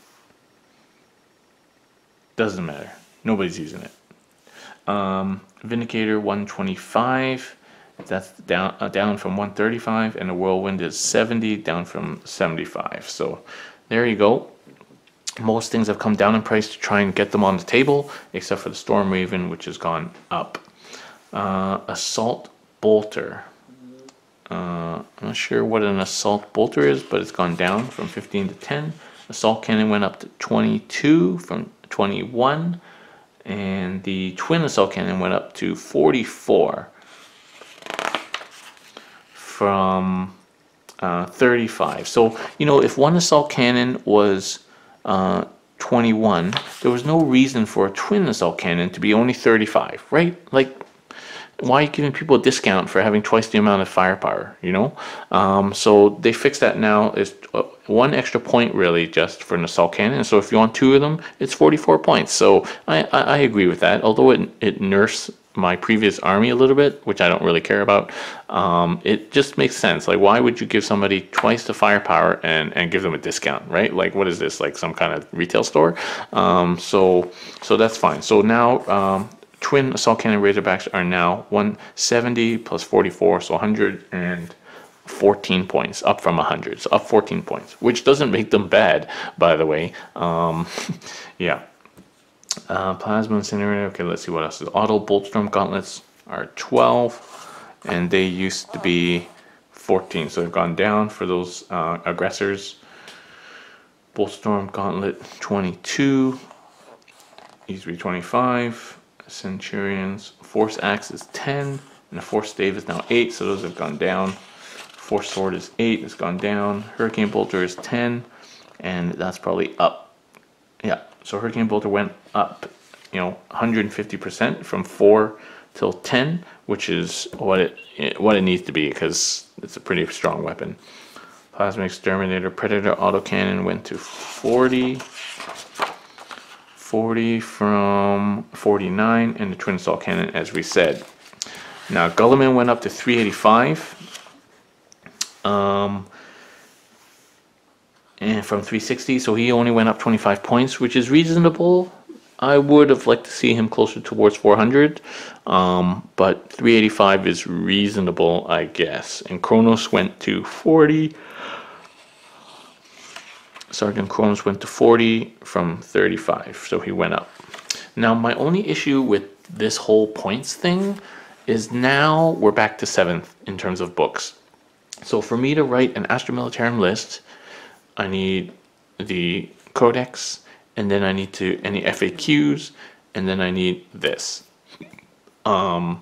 [SPEAKER 1] Doesn't matter. Nobody's using it. Vindicator 125, that's down from 135, and the Whirlwind is 70, down from 75. So there you go. Most things have come down in price to try and get them on the table, except for the Storm Raven, which has gone up. Assault Bolter. I'm not sure what an Assault Bolter is, but it's gone down from 15 to 10. Assault Cannon went up to 22 from 21. And the Twin Assault Cannon went up to 44 from 35. So, you know, if one Assault Cannon was 21, there was no reason for a Twin Assault Cannon to be only 35, right? Like, why are you giving people a discount for having twice the amount of firepower, you know? So they fixed that now. It's one extra point really just for an assault cannon. So if you want two of them, it's 44 points. So I agree with that. Although it nerfs my previous army a little bit, which I don't really care about, it just makes sense. Like, why would you give somebody twice the firepower and give them a discount, right? Like, what is this, like some kind of retail store? So that's fine. So now Twin Assault Cannon Razorbacks are now 170 plus 44, so 114 points, up from 100, so up 14 points, which doesn't make them bad, by the way. Yeah. Plasma Incinerator, okay, let's see what else is. Auto Boltstorm Gauntlets are 12, and they used to be 14, so they've gone down for those aggressors. Boltstorm Gauntlet 22, used to be 25. Centurions, Force Axe is 10, and the Force Stave is now 8, so those have gone down. Force Sword is 8, it's gone down. Hurricane Bolter is 10, and that's probably up. Yeah, so Hurricane Bolter went up, you know, 150% from 4 till 10, which is what it needs to be, because it's a pretty strong weapon. Plasma Exterminator Predator Autocannon went to 40 from 49, and the Twin Assault Cannon, as we said. Now Gulliman went up to 385, and from 360, so he only went up 25 points, which is reasonable. I would have liked to see him closer towards 400, but 385 is reasonable, I guess. And Kronos went to 40. Sergeant Kronos went to 40 from 35, so he went up. Now, my only issue with this whole points thing is now we're back to 7th in terms of books. So for me to write an Astra Militarum list, I need the Codex, and then I need any FAQs, and then I need this. And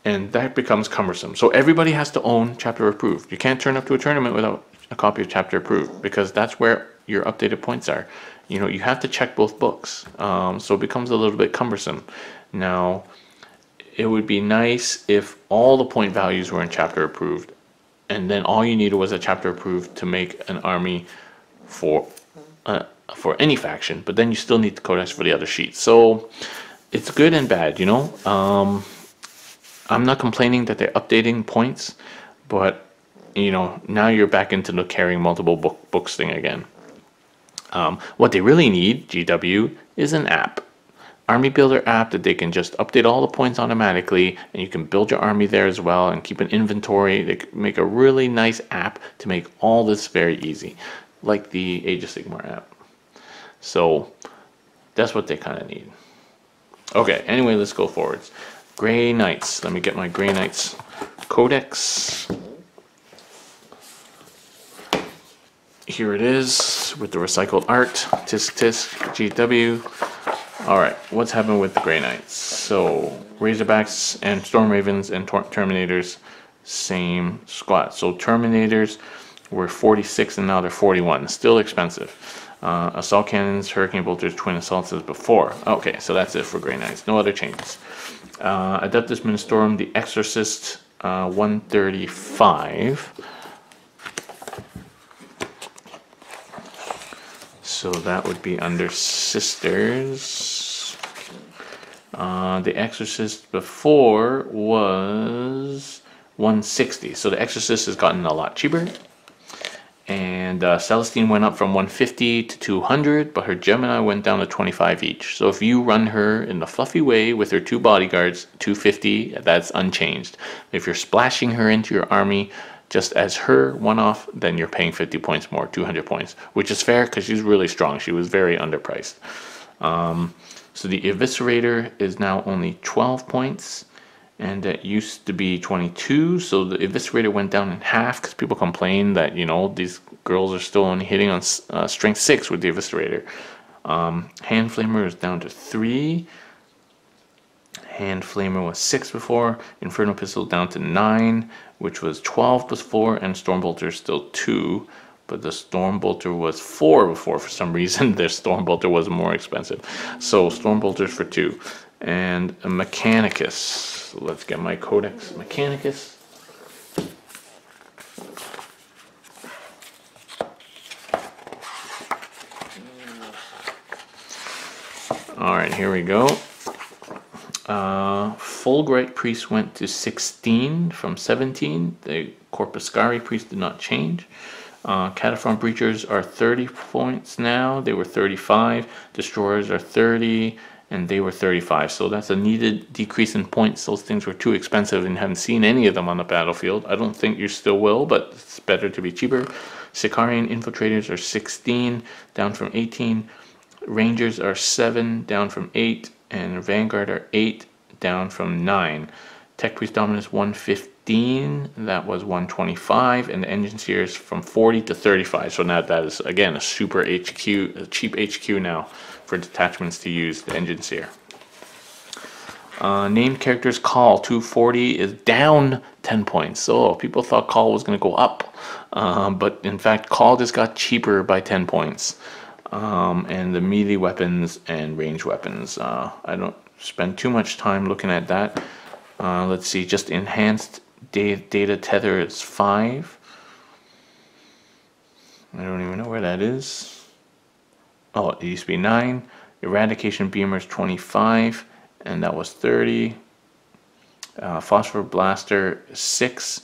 [SPEAKER 1] that becomes cumbersome. So everybody has to own Chapter Approved. You can't turn up to a tournament without a copy of Chapter Approved, because that's where your updated points are. You know, you have to check both books. So it becomes a little bit cumbersome. Now, it would be nice if all the point values were in Chapter Approved, and then all you needed was a Chapter Approved to make an army for any faction, but then you still need the codex for the other sheets. So it's good and bad, you know. I'm not complaining that they're updating points, but you know, now you're back into the carrying multiple books thing again. What they really need, GW, is an app. Army Builder app that they can just update all the points automatically, and you can build your army there as well and keep an inventory. They can make a really nice app to make all this very easy, like the Age of Sigmar app. So that's what they kind of need. Okay, anyway, let's go forwards. Grey Knights. Let me get my Grey Knights Codex. Here it is with the recycled art. Tisk tisk GW. Alright, what's happened with the Grey Knights? So, Razorbacks and Storm Ravens and Terminators, same squad. So, Terminators were 46 and now they're 41. Still expensive. Assault Cannons, Hurricane Bolters, Twin Assaults as before. Okay, so that's it for Grey Knights. No other changes. Adeptus Ministorum, the Exorcist, 135. So that would be under Sisters. The Exorcist before was 160. So the Exorcist has gotten a lot cheaper. And Celestine went up from 150 to 200, but her Gemini went down to 25 each. So if you run her in the fluffy way with her 2 bodyguards, 250, that's unchanged. If you're splashing her into your army just as her one-off, then you're paying 50 points more, 200 points, which is fair because she's really strong. She was very underpriced. So the Eviscerator is now only 12 points, and that used to be 22. So the Eviscerator went down in half because people complain that, you know, these girls are still only hitting on strength 6 with the Eviscerator. Hand Flamer is down to 3. Hand Flamer was 6 before. Inferno Pistol down to 9, which was 12 plus 4, and Stormbolter is still 2. But the Stormbolter was 4 before. For some reason, their Stormbolter was more expensive. So Stormbolter's for 2. And a Mechanicus. So let's get my Codex Mechanicus. Alright, here we go. Fulgurite Priest went to 16 from 17. The Corpuscari Priest did not change. Cataphront Breachers are 30 points now. They were 35. Destroyers are 30, and they were 35. So that's a needed decrease in points. Those things were too expensive and haven't seen any of them on the battlefield. I don't think you still will, but it's better to be cheaper. Sicarian Infiltrators are 16, down from 18. Rangers are 7, down from 8. And Vanguard are 8, down from 9. Tech Priest Dominus 115, that was 125, and the Engine Seers from 40 to 35. So now that is again a super HQ, a cheap HQ now for detachments to use the Engine Seer. Named characters Call 240 is down 10 points. So people thought Call was going to go up, but in fact Call just got cheaper by 10 points. And the melee weapons and range weapons. I don't spend too much time looking at that. Let's see, just enhanced data tether is 5. I don't even know where that is. Oh, it used to be 9. Eradication Beamer is 25, and that was 30. Phosphor Blaster is 6,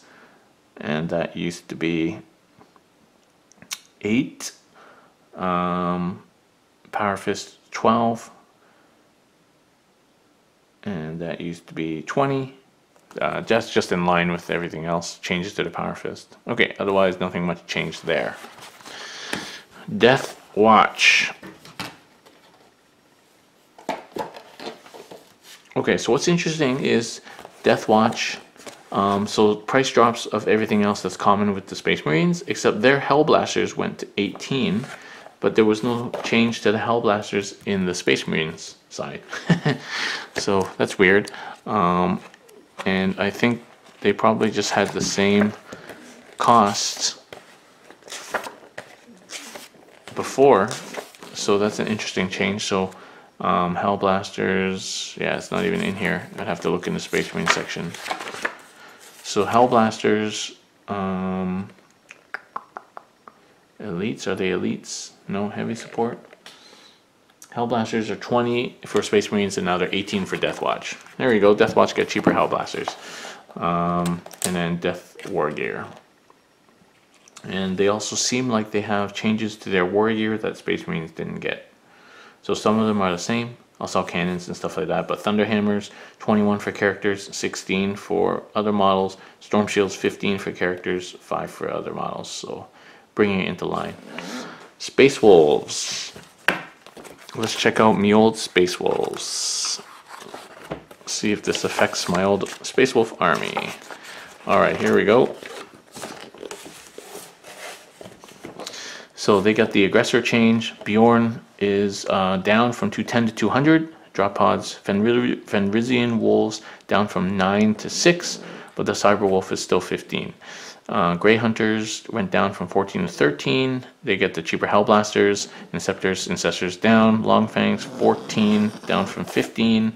[SPEAKER 1] and that used to be 8. Power Fist 12, and that used to be 20. That's just in line with everything else. Changes to the Power Fist. Okay, otherwise nothing much changed there. Death Watch. Okay, so what's interesting is Death Watch. So price drops of everything else that's common with the Space Marines, except their Hellblasters went to 18. but there was no change to the Hellblasters in the Space Marines side. So that's weird. And I think they probably just had the same costs before, so that's an interesting change. So Hellblasters, yeah, it's not even in here. I'd have to look in the Space Marine section. So Hellblasters, elites, are they elites? No, heavy support. Hellblasters are 20 for Space Marines, and now they're 18 for Death Watch. There you go, Death Watch get cheaper Hellblasters. And then Death War Gear. And they also seem like they have changes to their war gear that Space Marines didn't get. So some of them are the same, also cannons and stuff like that, but Thunder Hammers, 21 for characters, 16 for other models. Storm Shields, 15 for characters, 5 for other models. So bringing it into line. Space Wolves. Let's check out me old Space Wolves. See if this affects my old Space Wolf army. Alright, here we go. So they got the aggressor change. Bjorn is down from 210 to 200. Drop pods. Fenrisian wolves down from 9 to 6, but the Cyber Wolf is still 15. Grey Hunters went down from 14 to 13. They get the cheaper Hellblasters. Incestors down. Longfangs 14 down from 15.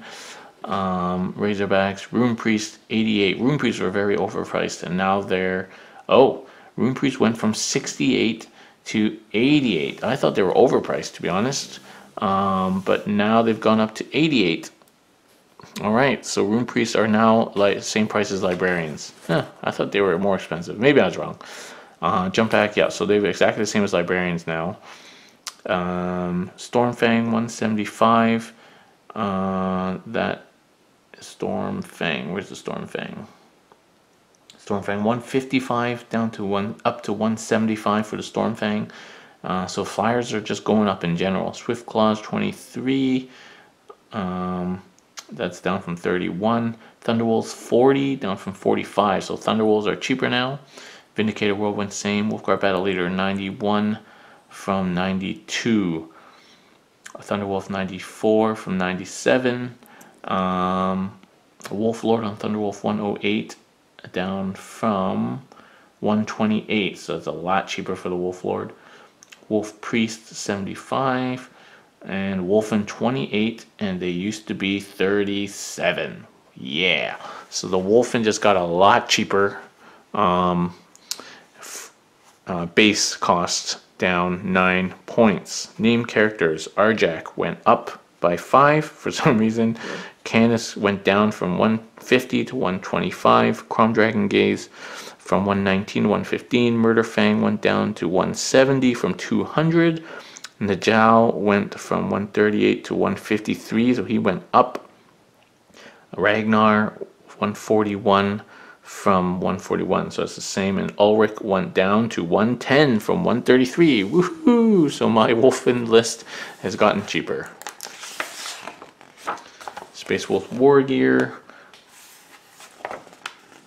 [SPEAKER 1] Razorbacks. Rune Priest 88. Rune Priests were very overpriced, and now they're Rune Priest went from 68 to 88. I thought they were overpriced, to be honest, but now they've gone up to 88. All right, so Rune Priests are now like same price as Librarians. I thought they were more expensive. Maybe I was wrong. Jump back, yeah. So they're exactly the same as Librarians now. Stormfang 175. That Stormfang. Where's the Stormfang? Stormfang 155 down to up to 175 for the Stormfang. So flyers are just going up in general. Swift Claws 23. That's down from 31. Thunderwolves 40 down from 45. So Thunderwolves are cheaper now. Vindicator World went same. Wolfguard Battle Leader 91 from 92. Thunderwolf 94 from 97. Wolf Lord on Thunderwolf 108 down from 128, so it's a lot cheaper for the Wolf Lord. Wolf Priest 75 and Wolfen 28, and they used to be 37. Yeah, so the Wolfen just got a lot cheaper. Base cost down 9 points. Named characters: Arjak went up by 5 for some reason. Canis went down from 150 to 125. Crom Dragon Gaze from 119 to 115. Murder Fang went down to 170 from 200. Najal went from 138 to 153, so he went up. Ragnar 141 from 141, so it's the same. And Ulrich went down to 110 from 133. Woohoo! So my Wolfen list has gotten cheaper. Space Wolf War Gear.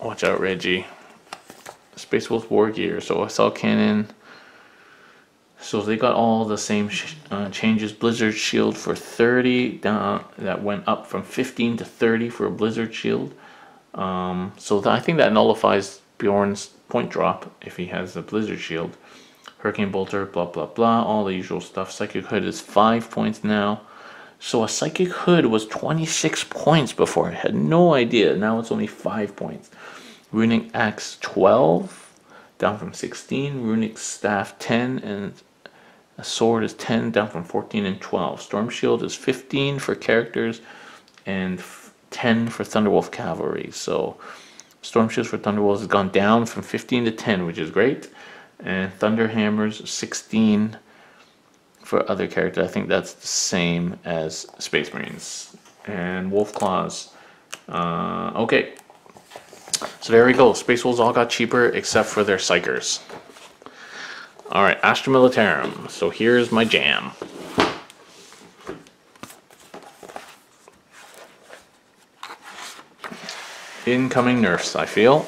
[SPEAKER 1] Watch out, Reggie. Space Wolf War Gear. So SL Cannon. So they got all the same changes. Blizzard Shield for 30. Down, that went up from 15 to 30 for a Blizzard Shield. So I think that nullifies Bjorn's point drop if he has a Blizzard Shield. Hurricane Bolter, blah, blah, blah. All the usual stuff. Psychic Hood is 5 points now. So a Psychic Hood was 26 points before. I had no idea. Now it's only 5 points. Runic Axe 12, down from 16. Runic Staff 10, and a Sword is 10, down from 14 and 12. Storm Shield is 15 for characters, and 10 for Thunderwolf Cavalry. So Storm Shields for Thunderwolves has gone down from 15 to 10, which is great. And Thunder Hammers 16 for other characters. I think that's the same as Space Marines. And Wolf Claws. Okay. So there we go. Space Wolves all got cheaper except for their Psychers. Alright, Astra Militarum. So here's my jam. Incoming nerfs, I feel.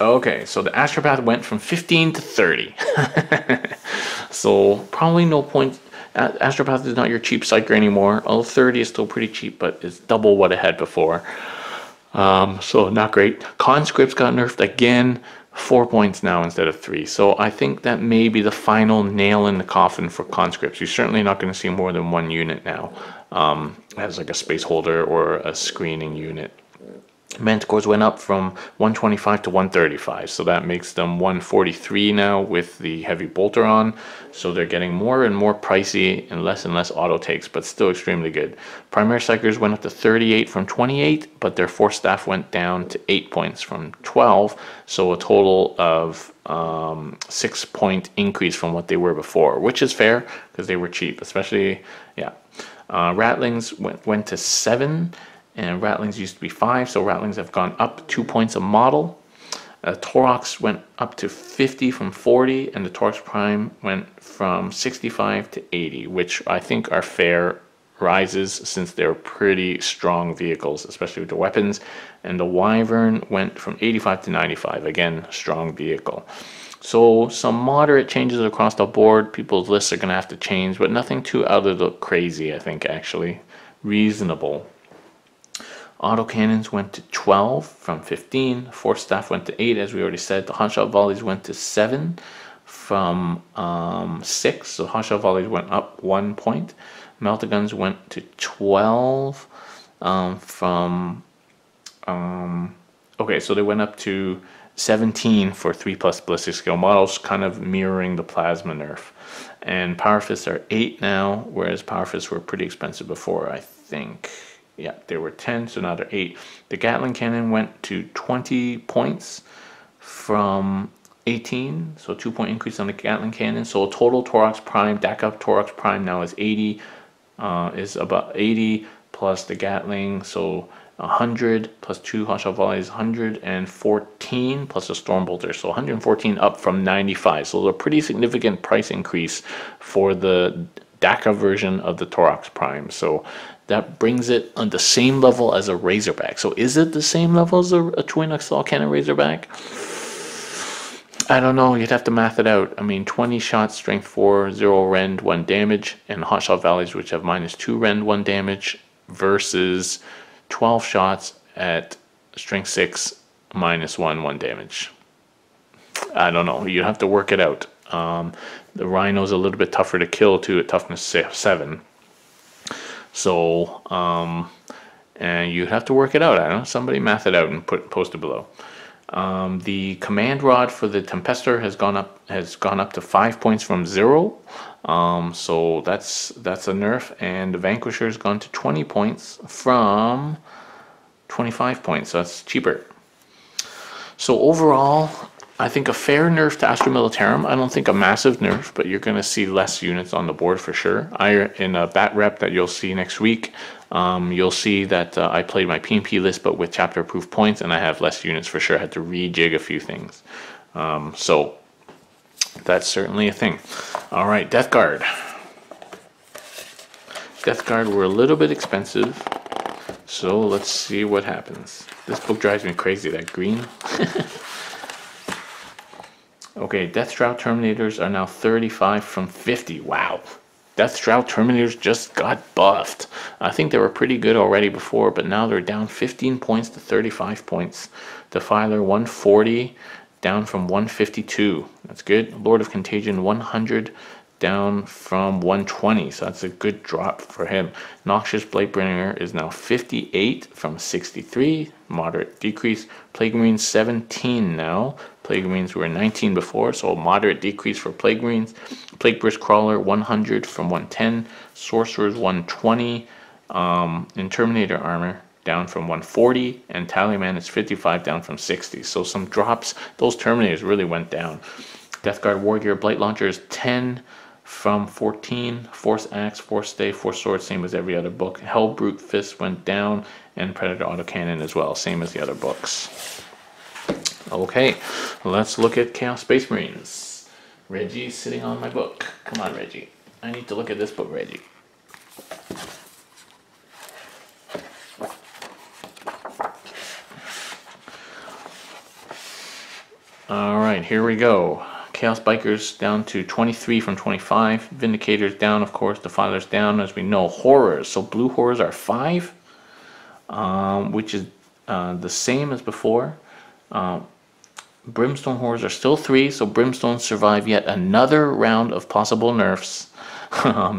[SPEAKER 1] Okay, so the Astropath went from 15 to 30. So probably no point. Astropath is not your cheap psyker anymore. Although 30 is still pretty cheap, but it's double what it had before. So not great. Conscripts got nerfed again, 4 points now instead of 3. So I think that may be the final nail in the coffin for conscripts. You're certainly not going to see more than 1 unit now as like a space holder or a screening unit. Manticores went up from 125 to 135, so that makes them 143 now with the heavy bolter on. So they're getting more and more pricey and less auto takes, but still extremely good. Primary Psychers went up to 38 from 28, but their force staff went down to 8 points from 12, so a total of 6 point increase from what they were before, which is fair because they were cheap, especially, yeah. Ratlings went to 7. And Ratlings used to be 5, so Ratlings have gone up 2 points a model. Torox went up to 50 from 40, and the Torox Prime went from 65 to 80, which I think are fair rises since they're pretty strong vehicles, especially with the weapons. And the Wyvern went from 85 to 95, again, strong vehicle. So some moderate changes across the board. People's lists are going to have to change, but nothing too out of the crazy, I think, actually. Reasonable. Autocannons went to 12 from 15. Force staff went to 8, as we already said. The hotshot volleys went to 7 from 6. So hotshot volleys went up 1 point. Meltaguns went to 12 from... okay, so they went up to 17 for 3+ ballistic skill models, kind of mirroring the plasma nerf. And power fists are 8 now, whereas power fists were pretty expensive before, I think. Yeah, they were 10, so now they're 8. The Gatling cannon went to 20 points from 18, so 2 point increase on the Gatling cannon. So total Torox Prime, DAC Torox Prime now is 80, is about 80 plus the Gatling, so 100 plus 2 hotshot volleys, 114 plus a Stormbolter, so 114 up from 95. So a pretty significant price increase for the DACA version of the Torox Prime. So that brings it on the same level as a Razorback. So is it the same level as a twin assault cannon Razorback? I don't know. You'd have to math it out. I mean, 20 shots, strength 4, 0 rend, 1 damage, and hotshot volleys, which have -2 rend, 1 damage, versus 12 shots at strength 6, -1, 1 damage. I don't know. You'd have to work it out. The Rhino's a little bit tougher to kill too at toughness 7. So, and you have to work it out. I don't know. Somebody math it out and post it below. The command rod for the Tempestor has gone up to 5 points from 0. So that's a nerf, and the Vanquisher has gone to 20 points from 25 points. So that's cheaper. So overall, I think a fair nerf to Astra Militarum. I don't think a massive nerf, but you're going to see less units on the board for sure. In a bat rep that you'll see next week, you'll see that I played my PnP list, but with chapter approved points, and I have less units for sure. I had to rejig a few things. So that's certainly a thing. All right, Death Guard. Death Guard were a little bit expensive, so let's see what happens. This book drives me crazy, that green. Okay, Deathstroud Terminators are now 35 from 50. Wow. Deathstroud Terminators just got buffed. I think they were pretty good already before, but now they're down 15 points to 35 points. Defiler 140, down from 152. That's good. Lord of Contagion 100, down from 120. So that's a good drop for him. Noxious Blightbringer is now 58 from 63. Moderate decrease. Plague Marines 17 now. Plague Marines were 19 before, so a moderate decrease for Plague Marines. Plague Burst Crawler 100 from 110. Sorcerers 120. In Terminator Armor down from 140, and Tallyman is 55 down from 60. So some drops. Those Terminators really went down. Death Guard Wargear Blight Launcher is 10 from 14. Force Axe, Force Stay, Force Sword, same as every other book. Hellbrute Fist went down, and Predator Autocannon as well, same as the other books. Okay, let's look at Chaos Space Marines. Reggie's sitting on my book. Come on, Reggie. I need to look at this book, Reggie. Alright, here we go. Chaos Bikers down to 23 from 25. Vindicators down, of course. Defilers down, as we know. Horrors. So blue horrors are 5, which is the same as before. Brimstone horrors are still 3, so Brimstone survive yet another round of possible nerfs.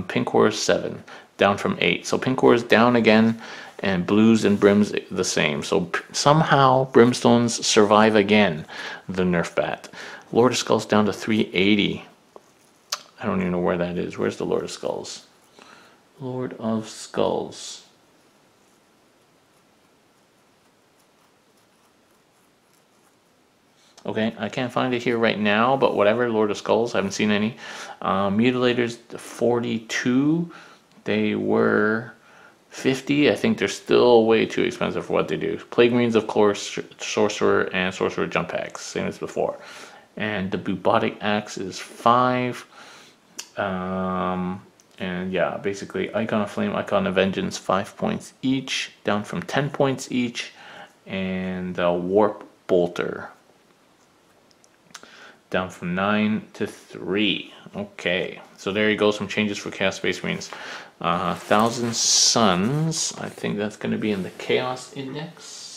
[SPEAKER 1] Pink horrors 7, down from 8. So pink horrors down again, and blues and brims the same. So somehow Brimstones survive again the nerf bat. Lord of Skulls down to 380. I don't even know where that is. Where's the Lord of Skulls? Lord of Skulls. Okay, I can't find it here right now, but whatever, Lord of Skulls, I haven't seen any. Mutilators 42. They were 50. I think they're still way too expensive for what they do. Plague Marines, of course, Sorcerer and Sorcerer Jump Axe, same as before. And the Bubotic Axe is 5. And yeah, basically Icon of Flame, Icon of Vengeance, 5 points each, down from 10 points each. And the Warp Bolter, down from 9 to 3. Okay, so there you go, some changes for Chaos Space Marines. 1,000 Suns, I think that's going to be in the Chaos Index.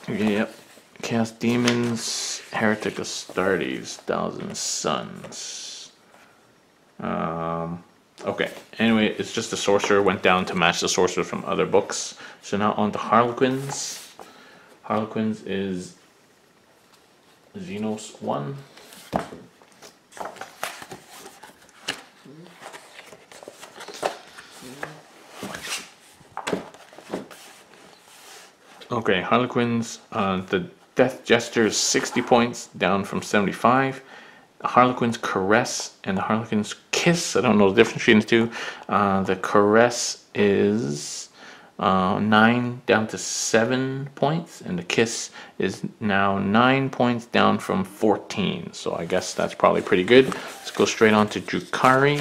[SPEAKER 1] Yep, Chaos Demons, Heretic Astartes, 1,000 Suns. Okay, anyway, it's just the Sorcerer went down to match the Sorcerer from other books. So now on to Harlequins. Harlequins is Xenos 1. Okay, Harlequins, the Death Jester is 60 points, down from 75. The Harlequins Caress and the Harlequins Kiss, I don't know the difference between the two. The Caress is 9 down to 7 points, and the Kiss is now 9 points down from 14. So I guess that's probably pretty good. Let's go straight on to Drukhari.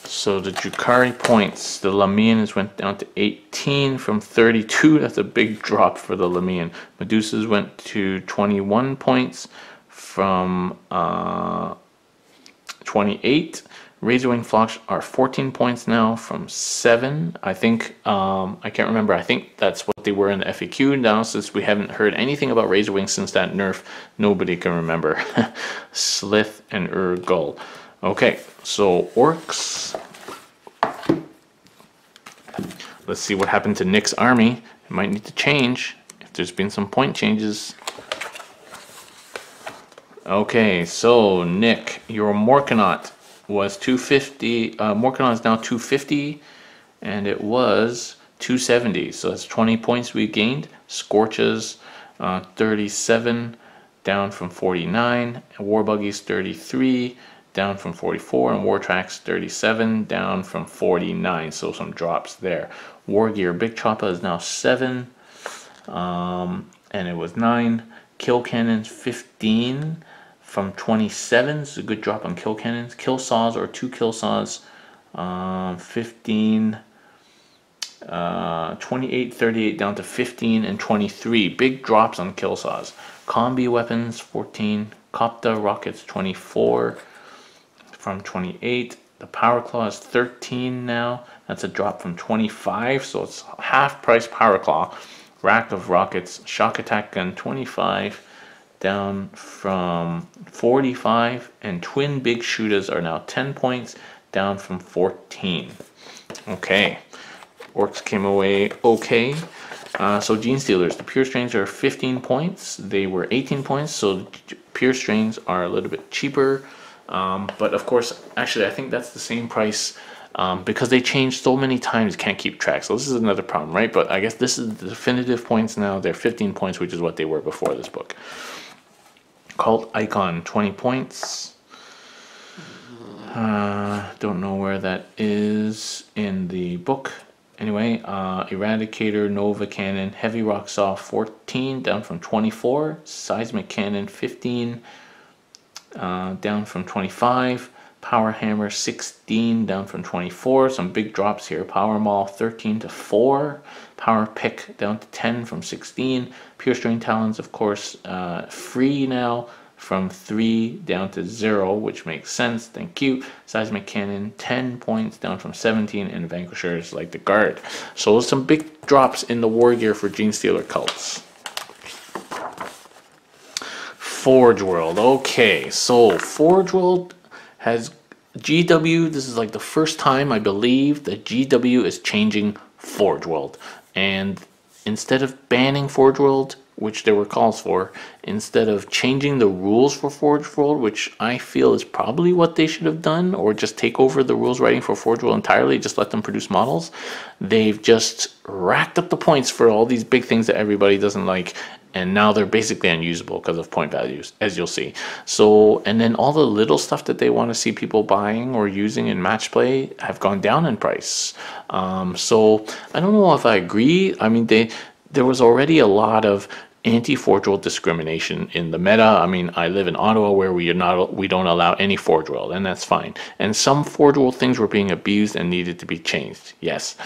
[SPEAKER 1] So the Drukhari points, the Lamians went down to 18 from 32. That's a big drop for the Lamian. Medusas went to 21 points from 28. Razorwing Flocks are 14 points now from 7. I think, I can't remember, I think that's what they were in the FAQ. Now, since we haven't heard anything about Razorwing since that nerf, nobody can remember. Slith and Urgul. Okay, so Orcs. Let's see what happened to Nick's army. It might need to change if there's been some point changes. Okay, so Nick, your Morkanaut was 250. Morkanaut is now 250, and it was 270. So that's 20 points we gained. Scorches 37, down from 49. War Buggies 33. Down from 44, and War Tracks 37, down from 49, so some drops there. War Gear Big Choppa is now 7, and it was 9. Kill Cannons 15 from 27, it's a good drop on Kill Cannons. Kill Saws or 2 Kill Saws, 15, 28, 38 down to 15 and 23. Big drops on Kill Saws. Combi Weapons 14, Copta Rockets 24. From 28. The Power Claw is 13 now. That's a drop from 25, so it's half price Power Claw. Rack of Rockets, Shock Attack Gun 25, down from 45, and Twin Big Shooters are now 10 points, down from 14. Okay, Orcs came away okay. So Genestealers, the Pure Strains are 15 points. They were 18 points, so the Pure Strains are a little bit cheaper. But of course, actually, I think that's the same price because they changed so many times, can't keep track. So this is another problem, right? But I guess this is the definitive points now. They're 15 points, which is what they were before this book. Cult Icon, 20 points. Don't know where that is in the book. Anyway, Eradicator, Nova Cannon, Heavy Rock Saw, 14, down from 24. Seismic Cannon, 15. Down from 25. Power Hammer 16 down from 24. Some big drops here. Power Maul 13 to 4. Power Pick down to 10 from 16. Pure String Talons, of course, free now from 3 down to 0, which makes sense. Thank you. Seismic Cannon 10 points down from 17, and Vanquishers like the Guard. So some big drops in the war gear for Genestealer cults. Forge World. Okay, so Forge World has GW. This is like the first time I believe that GW is changing Forge World. And instead of banning Forge World, which there were calls for, instead of changing the rules for Forge World, which I feel is probably what they should have done, or just take over the rules writing for Forge World entirely, just let them produce models, they've just racked up the points for all these big things that everybody doesn't like, and now they're basically unusable because of point values, as you'll see. So, and then all the little stuff that they want to see people buying or using in match play have gone down in price. So I don't know if I agree. I mean, there was already a lot of anti-Forge World discrimination in the meta. I mean, I live in Ottawa where we don't allow any Forge World, and that's fine. And some Forge World things were being abused and needed to be changed. Yes.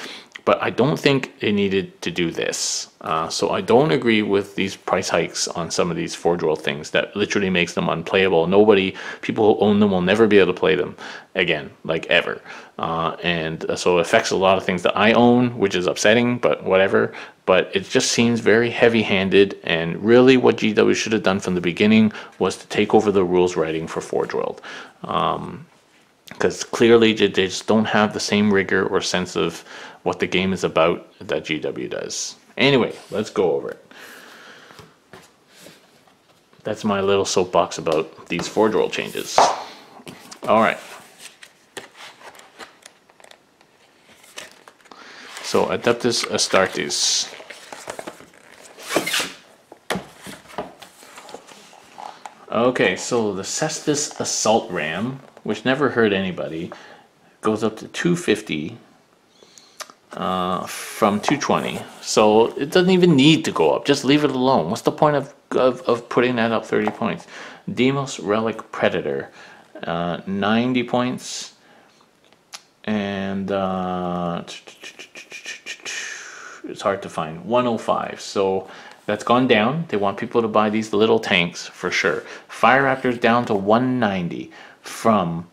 [SPEAKER 1] But I don't think they needed to do this. So I don't agree with these price hikes on some of these Forge World things that literally makes them unplayable. People who own them will never be able to play them again, like ever. And so it affects a lot of things that I own, which is upsetting, but whatever. But it just seems very heavy-handed, and really what GW should have done from the beginning was to take over the rules writing for Forge World. Because clearly they just don't have the same rigor or sense of what the game is about that GW does. Anyway, let's go over it. That's my little soapbox about these Forge World changes. Alright. So, Adeptus Astartes. Okay, so the Cestus Assault Ram, which never hurt anybody, goes up to 250 from 220. So it doesn't even need to go up. Just leave it alone. What's the point of putting that up 30 points? Demos Relic Predator, 90 points. And it's hard to find. 105. So that's gone down. They want people to buy these little tanks for sure. Fire Raptor's down to 190 from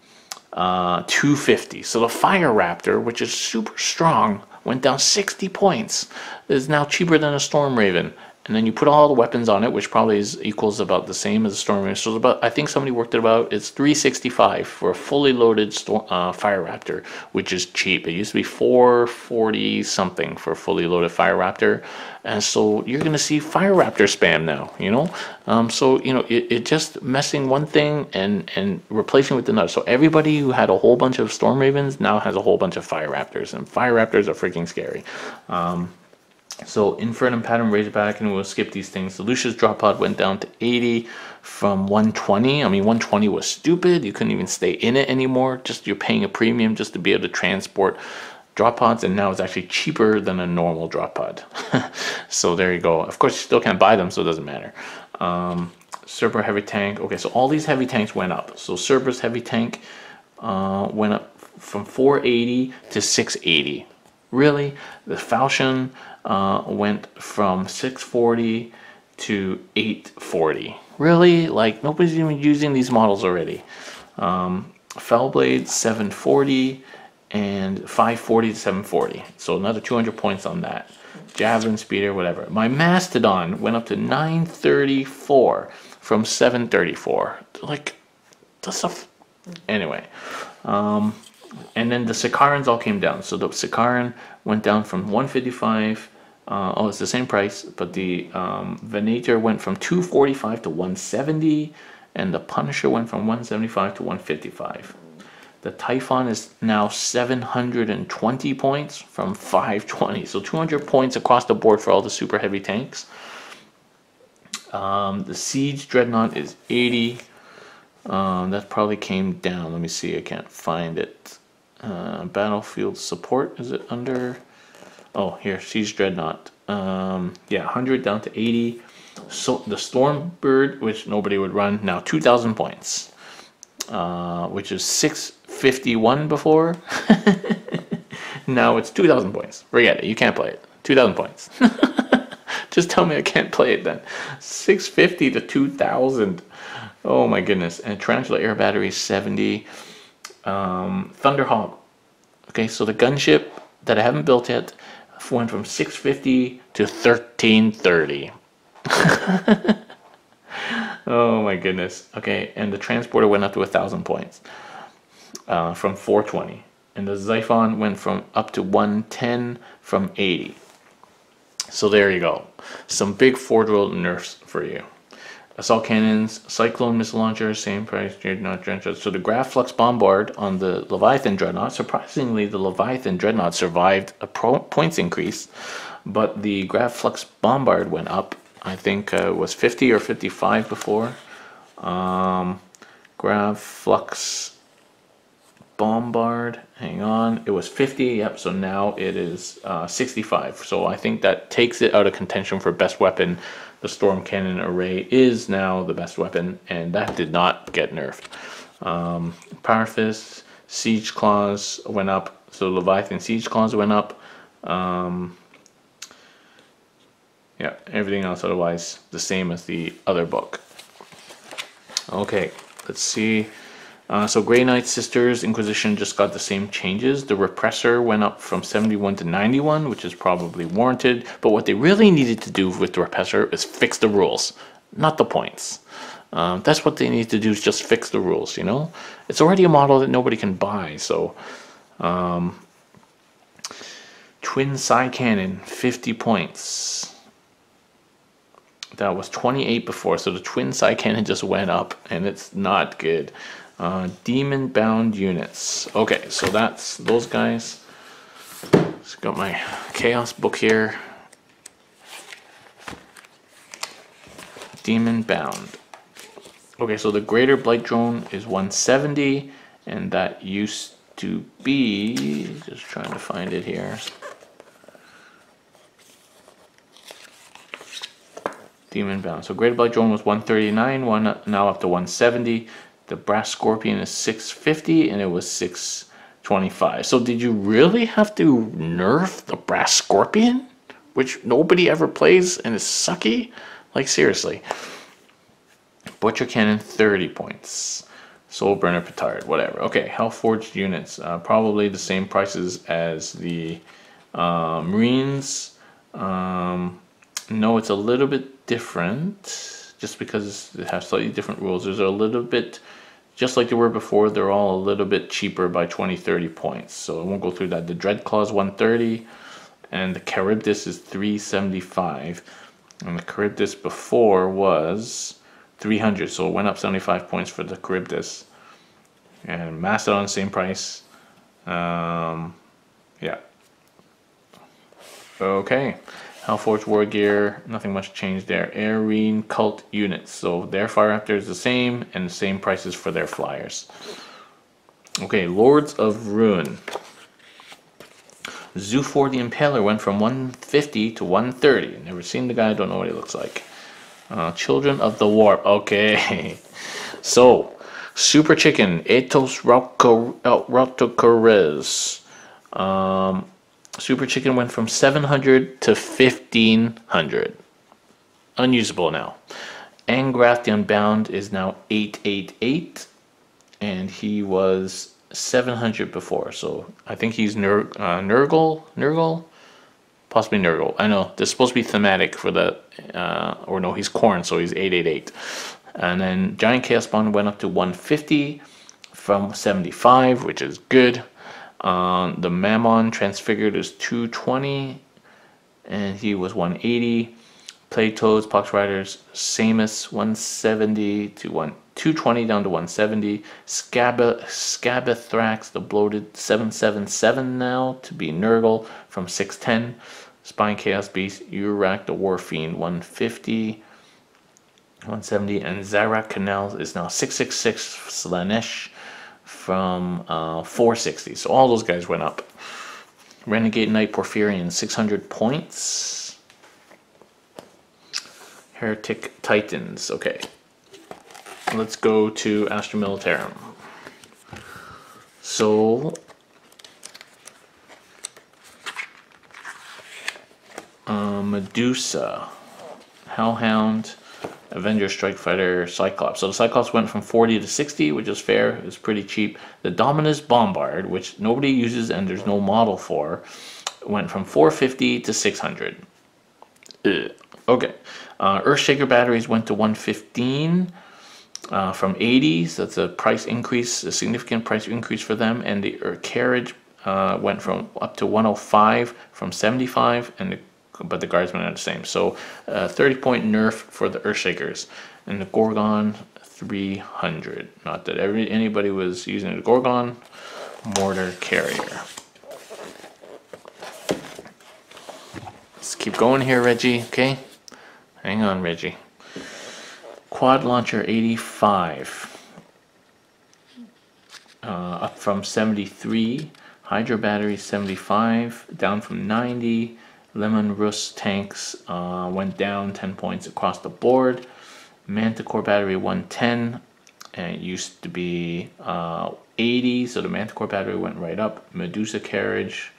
[SPEAKER 1] 250. So the Fire Raptor, which is super strong, went down 60 points. It is now cheaper than a Storm Raven. And then you put all the weapons on it, which probably equals about the same as a Storm Raven. So I think somebody worked it about. It's 365 for a fully loaded Fire Raptor, which is cheap. It used to be 440 something for a fully loaded Fire Raptor. And so you're going to see Fire Raptor spam now, you know. So, you know, it just messing one thing and replacing with another. So everybody who had a whole bunch of Storm Ravens now has a whole bunch of Fire Raptors. And Fire Raptors are freaking scary. So Infernum Pattern Razorback, and we'll skip these things. The Lucius drop pod went down to 80 from 120. I mean, 120 was stupid. You couldn't even stay in it anymore. Just you're paying a premium just to be able to transport drop pods, and now it's actually cheaper than a normal drop pod. So there you go. Of course, you still can't buy them, so it doesn't matter. Cerber Heavy Tank. Okay, so all these heavy tanks went up. So Cerberus Heavy Tank went up from 480 to 680. Really? The Falchion went from 640 to 840. Really? Like, nobody's even using these models already. Fellblade 740 and 540 to 740. So another 200 points on that. Javelin Speeder, whatever. My Mastodon went up to 934 from 734. Like, the stuff. Anyway. And then the Sicarans all came down. So the Sicaran went down from 155. Oh, it's the same price, but the Venator went from 245 to 170, and the Punisher went from 175 to 155. The Typhon is now 720 points from 520. So 200 points across the board for all the super heavy tanks. The Siege Dreadnought is 80. That probably came down. Let me see. I can't find it. Battlefield Support. Is it under? Oh, here. Siege Dreadnought. Yeah, 100 down to 80. So the Stormbird, which nobody would run, now 2,000 points. which is 651 before. Now it's 2,000 points. Forget it. You can't play it. 2,000 points. Just tell me I can't play it then. 650 to 2,000. Oh my goodness. And Tarantula Air Battery 70. Thunderhawk. Okay, so the gunship that I haven't built yet went from 650 to 1330. Oh my goodness. Okay, and the transporter went up to 1,000 points from 420. And the Xiphon went from up to 110 from 80. So there you go. Some big four-drill nerfs for you. Assault cannons, Cyclone missile launcher, same price, Dreadnought, Dreadnought. So the Graf-Flux Bombard on the Leviathan Dreadnought, surprisingly the Leviathan Dreadnought survived a points increase, but the Graf-Flux Bombard went up. I think it was 50 or 55 before. Graf-Flux Bombard, hang on, it was 50, yep, so now it is 65. So I think that takes it out of contention for best weapon. The Storm Cannon Array is now the best weapon, and that did not get nerfed. Power Fist, Siege Claws went up, so Leviathan Siege Claws went up. Yeah, everything else otherwise the same as the other book. Okay, let's see. So Grey Knight Sisters Inquisition just got the same changes. The Repressor went up from 71 to 91, which is probably warranted. But what they really needed to do with the Repressor is fix the rules, not the points. That's what they need to do, is just fix the rules, you know? It's already a model that nobody can buy, so... Twin Side Cannon, 50 points. That was 28 before, so the Twin Side Cannon just went up, and it's not good. Demon bound units. Okay, so that's those guys. Just got my Chaos book here. Demon bound. Okay, so the Greater Blight Drone is 170, and that used to be, just trying to find it here. Demon bound. So Greater Blight Drone was 139, now up to 170. The Brass Scorpion is 650, and it was 625. So did you really have to nerf the Brass Scorpion, which nobody ever plays and is sucky? Like, seriously. Butcher Cannon, 30 points. Soul Burner Petard, whatever. Okay, Hellforged units. Probably the same prices as the Marines. No, it's a little bit different, just because it has slightly different rules. There's a little bit, just like they were before, they're all a little bit cheaper by 20-30 points. So I won't go through that. The Dreadclaw is 130, and the Charybdis is 375. And the Charybdis before was 300, so it went up 75 points for the Charybdis. And Mastodon, same price. Yeah. Okay. Hellforged War Gear, nothing much changed there. Arene Cult units, so their Fire Raptor is the same, and the same prices for their flyers. Okay, Lords of Ruin. Zoofor the Impaler went from 150 to 130. Never seen the guy, don't know what he looks like. Children of the Warp, okay. So, Super Chicken, Atos Rautocorez. Super Chicken went from 700 to 1500. Unusable now. Angrath the Unbound is now 888, and he was 700 before. So I think he's Nurgle? Possibly Nurgle. I know, this is supposed to be thematic for the, or no, he's Khorne, so he's 888. And then Giant Chaos Spawn went up to 150 from 75, which is good. The Mammon Transfigured is 220, and he was 180. Plague Toads, Pox Riders, Samus 170 to 220 down to 170. Scabathrax, the Bloated 777 now to be Nurgle from 610. Spine Chaos Beast, Urak the War Fiend 150, 170, and Zarak Canal is now 666. Slanesh from 460. So all those guys went up. Renegade Knight Porphyrion, 600 points. Heretic Titans. Okay. Let's go to Astra Militarum. So Medusa, Hellhound, Avenger, Strike Fighter, Cyclops. So the Cyclops went from 40 to 60, which is fair. It's pretty cheap. The Dominus Bombard, which nobody uses and there's no model for, went from 450 to 600. Ugh. Okay. Earthshaker batteries went to 115 from 80. So that's a price increase, a significant price increase for them. And the carriage went from up to 105 from 75, and but the guardsmen are the same. So 30-point nerf for the Earthshakers. And the Gorgon 300. Not that anybody was using the Gorgon mortar carrier. Let's keep going here, Reggie. Okay, hang on, Reggie. Quad launcher 85, up from 73. Hydro battery 75, down from 90. Lemon Rus tanks went down 10 points across the board. Manticore battery 110, and it used to be 80, so the Manticore battery went right up. Medusa carriage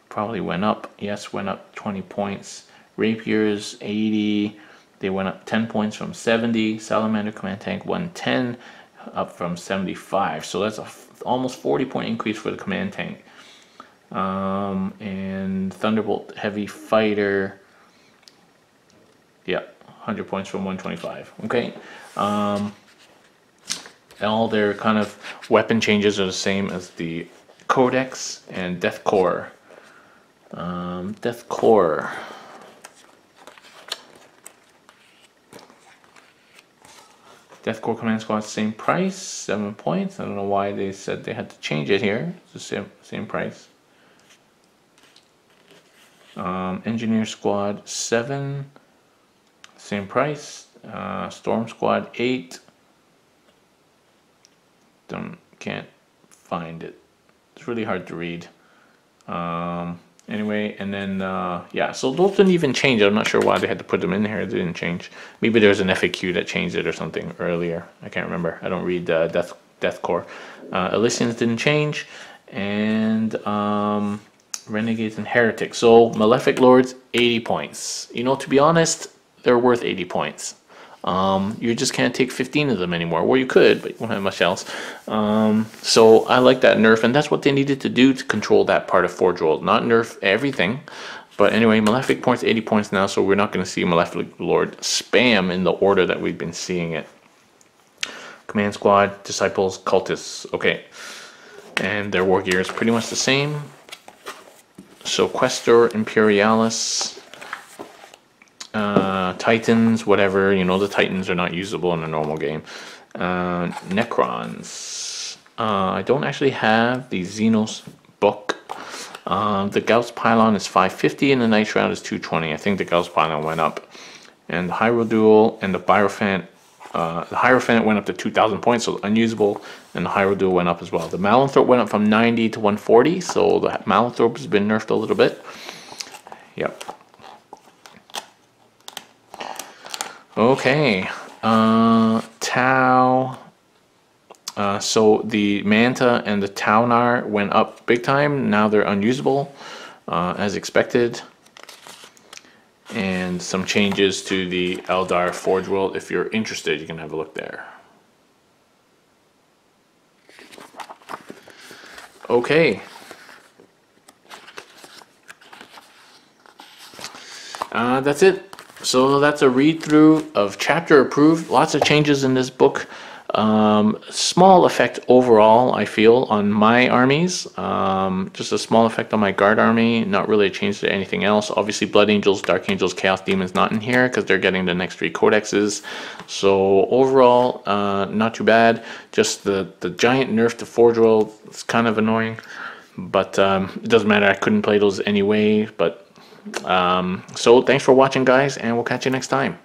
[SPEAKER 1] probably went up. Yes, went up 20 points. Rapiers 80, they went up 10 points from 70. Salamander command tank 110, up from 75. So that's a almost 40-point increase for the command tank. And Thunderbolt heavy fighter, yeah, 100 points from 125. Okay. All their kind of weapon changes are the same as the Codex and Death Core. Death Core. Death Core Command Squad, same price, 7 points. I don't know why they said they had to change it here. It's the same price. Engineer Squad 7, same price. Storm Squad 8. Can't find it. It's really hard to read. Anyway, and then yeah, so those didn't even change. I'm not sure why they had to put them in here. They didn't change. Maybe there's an FAQ that changed it or something earlier. I can't remember. I don't read Death Core. Elysians didn't change, and Renegades and Heretics. So Malefic Lords 80 points. You know, to be honest, they're worth 80 points. You just can't take 15 of them anymore. Well, you could, but you won't have much else. So I like that nerf, and that's what they needed to do to control that part of Forge World. Not nerf everything, but anyway, Malefic points 80 points now, so we're not going to see Malefic Lord spam in the order that we've been seeing it. Command Squad, Disciples, Cultists. Okay, and their war gear is pretty much the same. So Questor, Imperialis, Titans, whatever, you know, the Titans are not usable in a normal game. Necrons. I don't actually have the Xenos book. The Gauss Pylon is 550 and the Night Shroud is 220. I think the Gauss Pylon went up. And the Hierodual and the Hierophant, went up to 2,000 points, so unusable, and the Hierodual went up as well. The Malanthrope went up from 90 to 140, so the Malanthrope has been nerfed a little bit. Yep. Okay, Tau. So the Manta and the Taunar went up big time. Now they're unusable, as expected. And some changes to the Eldar Forge World. If you're interested, you can have a look there. Okay. That's it. So that's a read-through of Chapter Approved. Lots of changes in this book. Small effect overall, I feel, on my armies. Just a small effect on my guard army. Not really a change to anything else. Obviously, Blood Angels, Dark Angels, Chaos Demons not in here because they're getting the next 3 codexes. So overall, not too bad. Just the giant nerf to Forge World is kind of annoying. But it doesn't matter. I couldn't play those anyway. But so thanks for watching, guys, and we'll catch you next time.